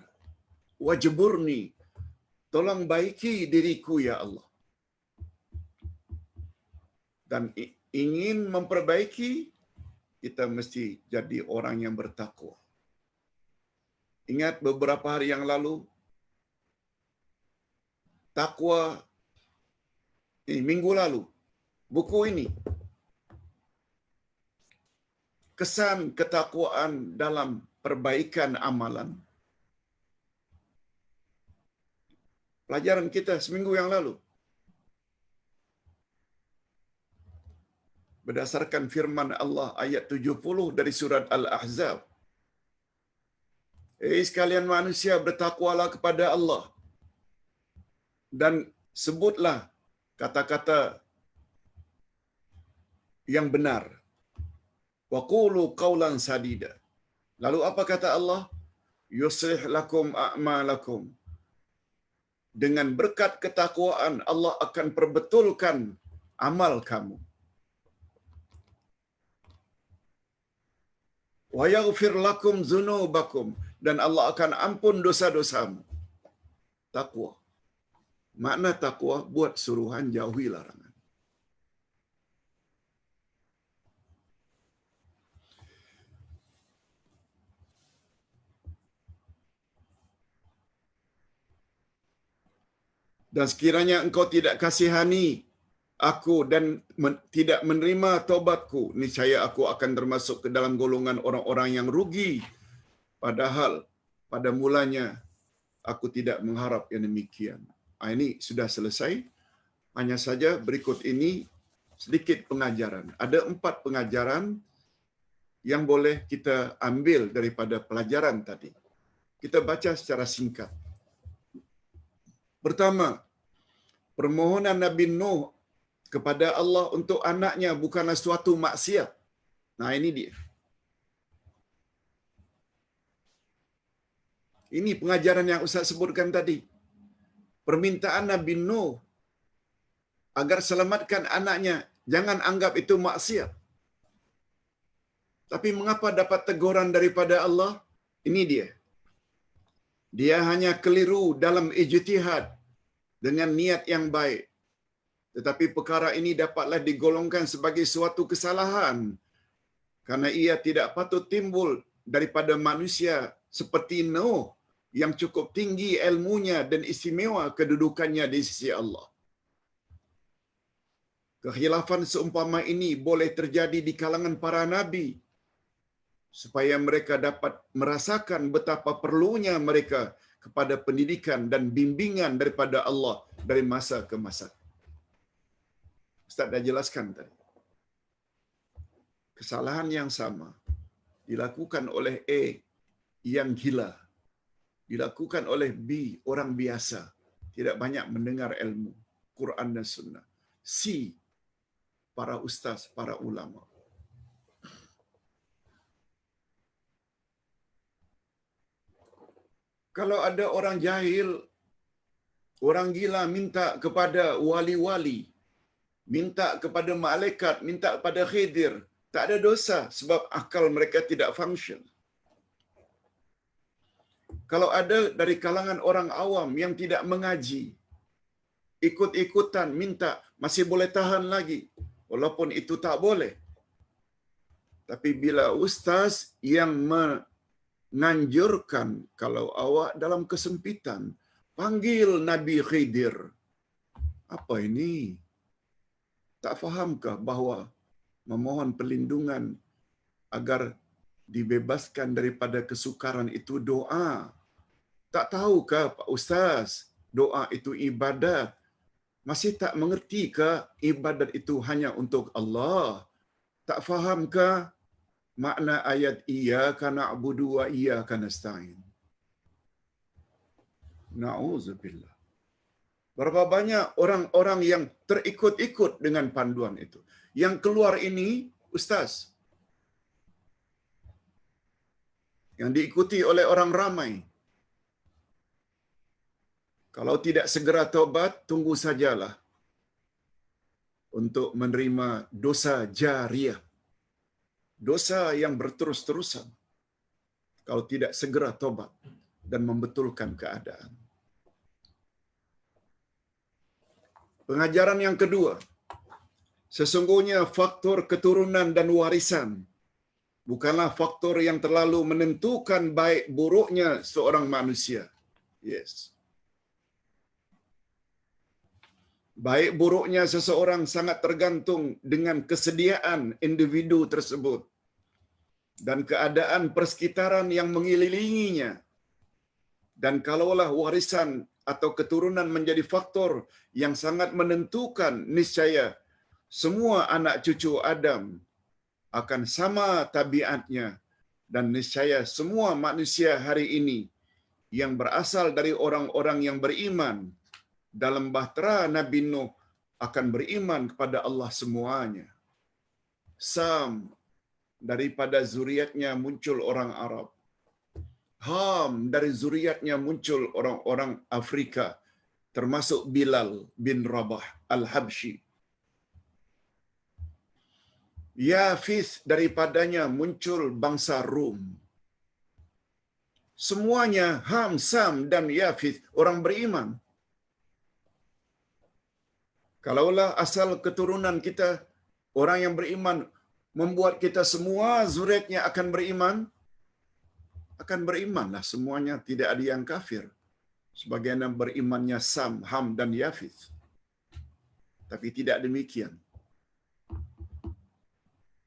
Wajburni. Tolong baiki diriku, ya Allah. Dan ingin memperbaiki, kita mesti jadi orang yang bertakwa. Ingat beberapa hari yang lalu, takwa, minggu lalu, buku ini, kesan ketakwaan dalam perbaikan amalan. Pelajaran kita seminggu yang lalu. Berdasarkan firman Allah ayat 70 dari surat Al-Ahzab. Sekalian manusia, bertakwalah kepada Allah. Dan sebutlah kata-kata yang benar. Wa qulu qawlan sadida. Lalu apa kata Allah? Yuslih lakum a'malakum. Dengan berkat ketakwaan, Allah akan perbetulkan amal kamu. Wa yaghfir lakum dzunubakum. Dan Allah akan ampun dosa-dosamu. Takwa. Makna takwa, buat suruhan, jauhi larangan. Dan sekiranya engkau tidak kasihani aku dan tidak menerima taubatku, niscaya aku akan termasuk ke dalam golongan orang-orang yang rugi. Padahal pada mulanya aku tidak mengharap yang demikian. Ini sudah selesai. Hanya saja berikut ini sedikit pengajaran. Ada 4 pengajaran yang boleh kita ambil daripada pelajaran tadi. Kita baca secara singkat. Pertama, permohonan Nabi Nuh kepada Allah untuk anaknya bukanlah suatu maksiat. Nah, ini dia. Ini pengajaran yang Ustaz sebutkan tadi. Permintaan Nabi Nuh agar selamatkan anaknya, jangan anggap itu maksiat. Tapi mengapa dapat teguran daripada Allah? Ini dia. Dia hanya keliru dalam ijtihad dengan niat yang baik. Tetapi perkara ini dapatlah digolongkan sebagai suatu kesalahan karena ia tidak patut timbul daripada manusia seperti Nuh yang cukup tinggi ilmunya dan istimewa kedudukannya di sisi Allah. Kekhilafan seumpama ini boleh terjadi di kalangan para nabi supaya mereka dapat merasakan betapa perlunya mereka kepada pendidikan dan bimbingan daripada Allah dari masa ke masa. Ustaz dah jelaskan tadi. Kesalahan yang sama dilakukan oleh A yang gila, dilakukan oleh B orang biasa, tidak banyak mendengar ilmu Quran dan Sunnah. C para ustaz, para ulama. Kalau ada orang jahil, orang gila minta kepada wali-wali, minta kepada malaikat, minta kepada Khidir, tak ada dosa sebab akal mereka tidak function. Kalau ada dari kalangan orang awam yang tidak mengaji, ikut-ikutan minta, masih boleh tahan lagi, walaupun itu tak boleh. Tapi bila ustaz yang menganjurkan, kalau awak dalam kesempitan, panggil Nabi Khidir. Apa ini? Tak fahamkah bahawa memohon perlindungan agar dibebaskan daripada kesukaran itu doa? Tak tahukah Pak Ustaz, doa itu ibadat? Masih tak mengertikah ibadat itu hanya untuk Allah? Tak fahamkah makna ayat iyyaka na'budu wa iyyaka nasta'in? Na'udzubillah. Berapa banyak orang-orang yang terikut-ikut dengan panduan itu. Yang keluar ini, Ustaz, yang diikuti oleh orang ramai. Kalau tidak segera taubat, tunggu sajalah untuk menerima dosa jariyah. Dosa yang berterus-terusan. Kalau tidak segera taubat dan membetulkan keadaan. Pengajaran yang kedua, sesungguhnya faktor keturunan dan warisan bukanlah faktor yang terlalu menentukan baik buruknya seorang manusia. Yes. Baik buruknya seseorang sangat tergantung dengan kesediaan individu tersebut dan keadaan persekitaran yang mengelilinginya. Dan kalaulah warisan atau keturunan menjadi faktor yang sangat menentukan, niscaya semua anak cucu Adam akan sama tabiatnya, dan niscaya semua manusia hari ini yang berasal dari orang-orang yang beriman dalam bahtera Nabi Nuh akan beriman kepada Allah semuanya. Sam, daripada zuriatnya muncul orang Arab. Ham, dari zuriatnya muncul orang-orang Afrika, termasuk Bilal bin Rabah Al-Habsyi. Yafith, daripadanya muncul bangsa Rum. Semuanya Ham, Sam dan Yafith orang beriman. Kalaulah asal keturunan kita orang yang beriman membuat kita semua zuriatnya akan berimanlah semuanya, tidak ada yang kafir. Sebagaimana berimannya Sam, Ham dan Yafith. Tapi tidak demikian.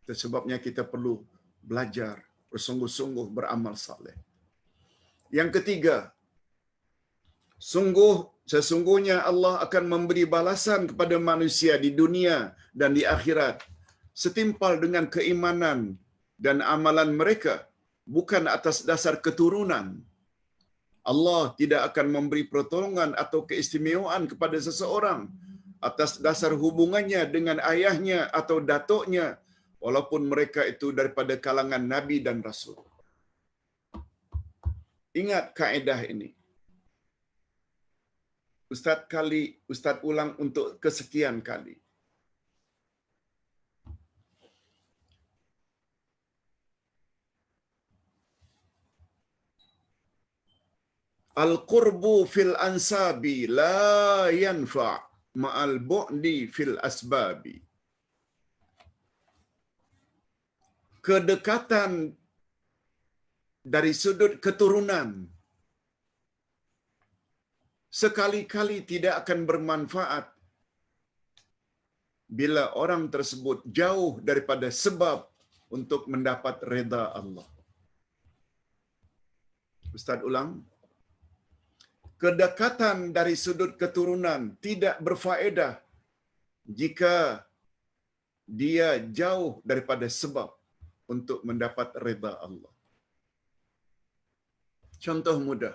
Itu sebabnya kita perlu belajar, bersungguh-sungguh beramal saleh. Yang ketiga, sungguh Sesungguhnya Allah akan memberi balasan kepada manusia di dunia dan di akhirat setimpal dengan keimanan dan amalan mereka, bukan atas dasar keturunan. Allah tidak akan memberi pertolongan atau keistimewaan kepada seseorang atas dasar hubungannya dengan ayahnya atau datuknya, walaupun mereka itu daripada kalangan Nabi dan Rasul. Ingat kaedah ini. Ustaz ulang untuk kesekian kali. Al-qurbu fil ansabi la yanfa' ma'al bu'di fil asbabi. Kedekatan dari sudut keturunan sekali-kali tidak akan bermanfaat bila orang tersebut jauh daripada sebab untuk mendapat redha Allah. Ustaz ulang. Kedekatan dari sudut keturunan tidak berfaedah jika dia jauh daripada sebab untuk mendapat redha Allah. Contoh mudah.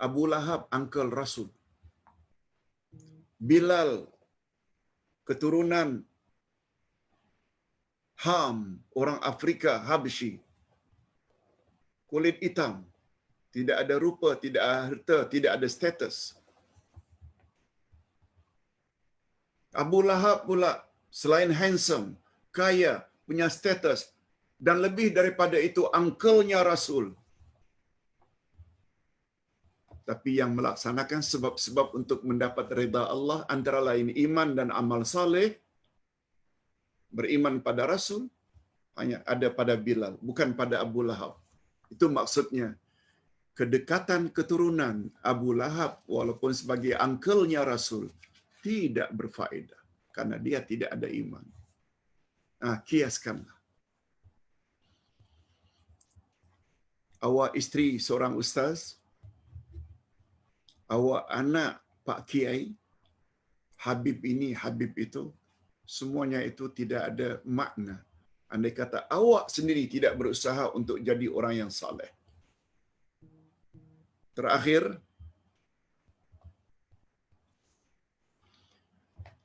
Abu Lahab, uncle Rasul. Bilal, keturunan Ham, orang Afrika, Habsyi. Kulit hitam. Tidak ada rupa, tidak ada harta, tidak ada status. Abu Lahab pula selain handsome, kaya, punya status, dan lebih daripada itu uncle-nya Rasul. Tapi yang melaksanakan sebab-sebab untuk mendapat redha Allah antara lain iman dan amal saleh, beriman pada Rasul, hanya ada pada Bilal, bukan pada Abu Lahab. Itu maksudnya. Kedekatan keturunan Abu Lahab walaupun sebagai uncle-nya Rasul tidak berfaedah karena dia tidak ada iman. Kiaskanlah. Awak isteri seorang ustaz, awak anak Pak Kiai, Habib ini, Habib itu, semuanya itu tidak ada makna andai kata awak sendiri tidak berusaha untuk jadi orang yang saleh. Terakhir,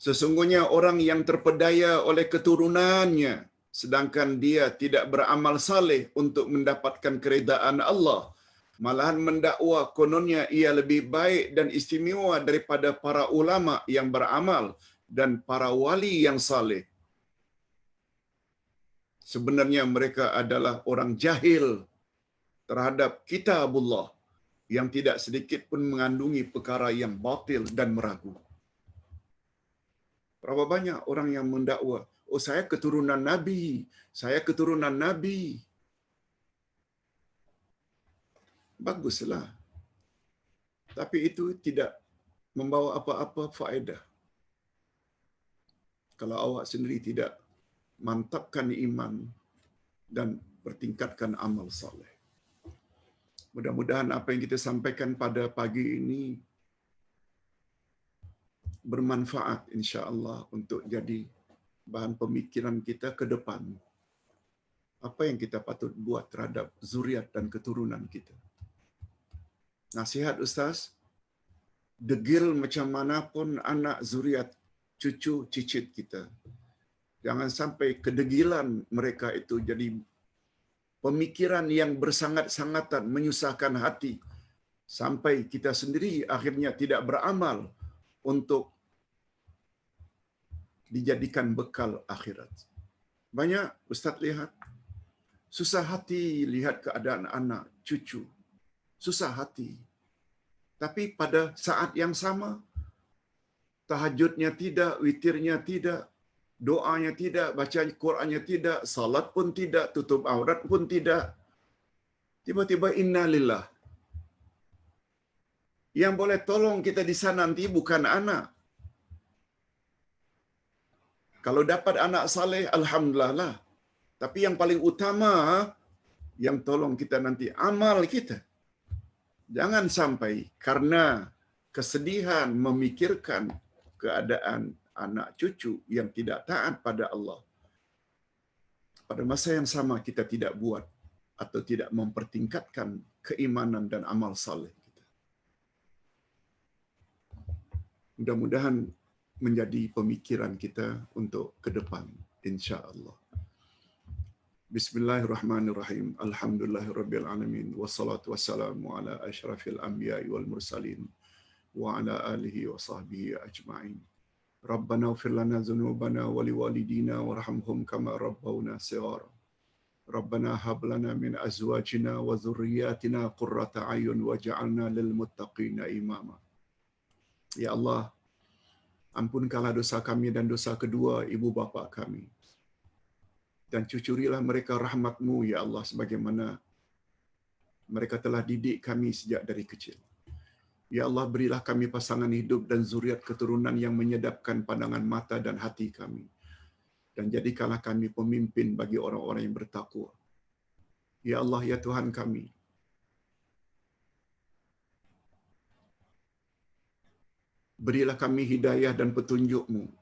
sesungguhnya orang yang terpedaya oleh keturunannya sedangkan dia tidak beramal saleh untuk mendapatkan keredaan Allah, malahan mendakwa kononnya ia lebih baik dan istimewa daripada para ulama yang beramal dan para wali yang saleh. Sebenarnya mereka adalah orang jahil terhadap kitabullah yang tidak sedikit pun mengandungi perkara yang batil dan meragu. Berapa banyak orang yang mendakwa, oh saya keturunan Nabi, saya keturunan Nabi. Baguslah. Tapi itu tidak membawa apa-apa faedah. Kalau awak sendiri tidak mantapkan iman dan bertingkatkan amal saleh. Mudah-mudahan apa yang kita sampaikan pada pagi ini bermanfaat insya-Allah untuk jadi bahan pemikiran kita ke depan. Apa yang kita patut buat terhadap zuriat dan keturunan kita. Nasihat Ustaz, degil macam mana pun anak zuriat cucu cicit kita. Jangan sampai kedegilan mereka itu jadi pemikiran yang bersangat-sangatan menyusahkan hati sampai kita sendiri akhirnya tidak beramal untuk dijadikan bekal akhirat. Banyak Ustaz lihat susah hati lihat keadaan anak cucu. Susah hati. Tapi pada saat yang sama tahajudnya tidak, witirnya tidak, doanya tidak, baca Qurannya tidak, salat pun tidak, tutup aurat pun tidak. Tiba-tiba innalillah. Yang boleh tolong kita di sana nanti bukan anak. Kalau dapat anak saleh, alhamdulillah lah. Tapi yang paling utama, yang tolong kita nanti amal kita. Jangan sampai karena kesedihan memikirkan keadaan anak cucu yang tidak taat pada Allah. Pada masa yang sama kita tidak buat atau tidak mempertingkatkan keimanan dan amal saleh kita. Mudah-mudahan menjadi pemikiran kita untuk ke depan, insya-Allah. Bismillahirrahmanirrahim. Alhamdulillahirabbil alamin wassalatu wassalamu ala asyrafil anbiya'i wal mursalin wa ala alihi wa sahbihi ajma'in. Rabbana ighfir lana dzunubana wa liwalidina warhamhum kama rabbawna shighara. Rabbana hab lana min azwajina wa dhurriyyatina qurrata a'yun waj'alna lil muttaqina imama. Ya Allah, ampunkanlah dosa kami dan dosa kedua ibu bapa kami. Dan cucurilah mereka rahmat-Mu, ya Allah, sebagaimana mereka telah didik kami sejak dari kecil. Ya Allah, berilah kami pasangan hidup dan zuriat keturunan yang menyedapkan pandangan mata dan hati kami. Dan jadikanlah kami pemimpin bagi orang-orang yang bertakwa. Ya Allah, ya Tuhan kami, berilah kami hidayah dan petunjuk-Mu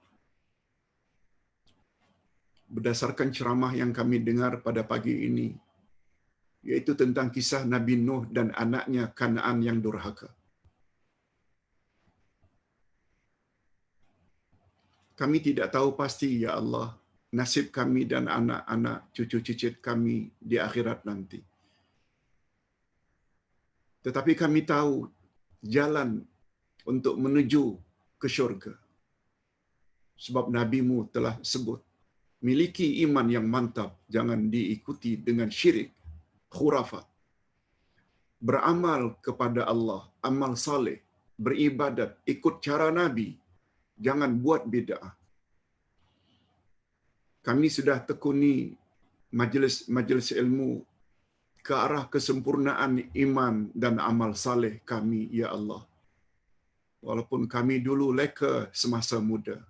berdasarkan ceramah yang kami dengar pada pagi ini, yaitu tentang kisah Nabi Nuh dan anaknya Kan'an yang durhaka. Kami tidak tahu pasti, ya Allah, nasib kami dan anak-anak cucu cicit kami di akhirat nanti. Tetapi kami tahu jalan untuk menuju ke syurga. Sebab Nabi-Mu telah sebut, miliki iman yang mantap, jangan diikuti dengan syirik, khurafat. Beramal kepada Allah, amal saleh, beribadat, ikut cara Nabi, jangan buat bid'ah. Kami sudah tekuni majlis ilmu ke arah kesempurnaan iman dan amal saleh kami, ya Allah. Walaupun kami dulu leka semasa muda,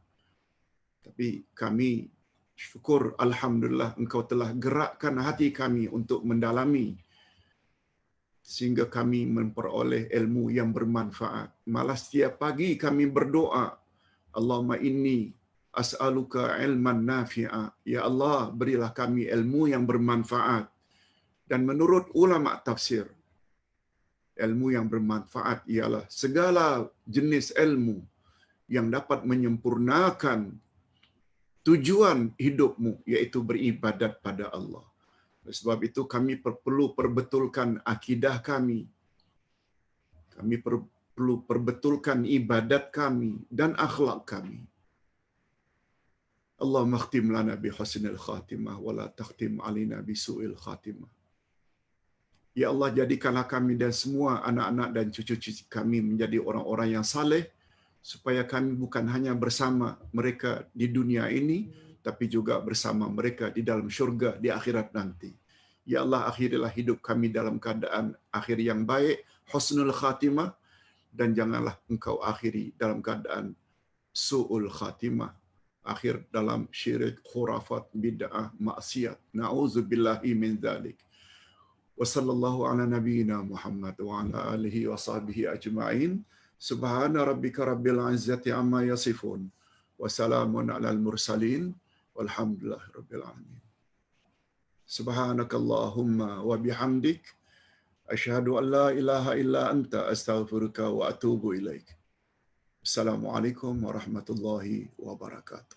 tapi kami syukur, alhamdulillah, Engkau telah gerakkan hati kami untuk mendalami sehingga kami memperoleh ilmu yang bermanfaat. Malah setiap pagi kami berdoa, Allahumma inni as'aluka ilman nafi'a. Ya Allah, berilah kami ilmu yang bermanfaat. Dan menurut ulama tafsir, ilmu yang bermanfaat ialah segala jenis ilmu yang dapat menyempurnakan tujuan hidupmu, yaitu beribadat pada Allah. Sebab itu kami perlu perbetulkan akidah kami. Kami perlu perbetulkan ibadat kami dan akhlak kami. Allahumma khtim lana bi husnil khatimah wa la takhtim alina bi su'il khatimah. Ya Allah, jadikanlah kami dan semua anak-anak dan cucu-cucu kami menjadi orang-orang yang saleh, supaya kami bukan hanya bersama mereka di dunia ini, tapi juga bersama mereka di dalam syurga di akhirat nanti. Ya Allah, akhirilah hidup kami dalam keadaan akhir yang baik, husnul khatimah, dan janganlah Engkau akhiri dalam keadaan su'ul khatimah, akhir dalam syirik, khurafat, bid'ah, maksiat. Na'udzubillahi min dzalik. Wa sallallahu ala nabiyyina Muhammad wa ala alihi wa sahbihi ajma'in. Subhana rabbika rabbil izzati amma yasifun. Wa salamun alal mursalin. Walhamdulillahi rabbil alamin. Subhanakallahumma wa bihamdik. Asyhadu an la ilaha illa anta astaghfiruka wa atubu ilaik. Assalamualaikum warahmatullahi wabarakatuh.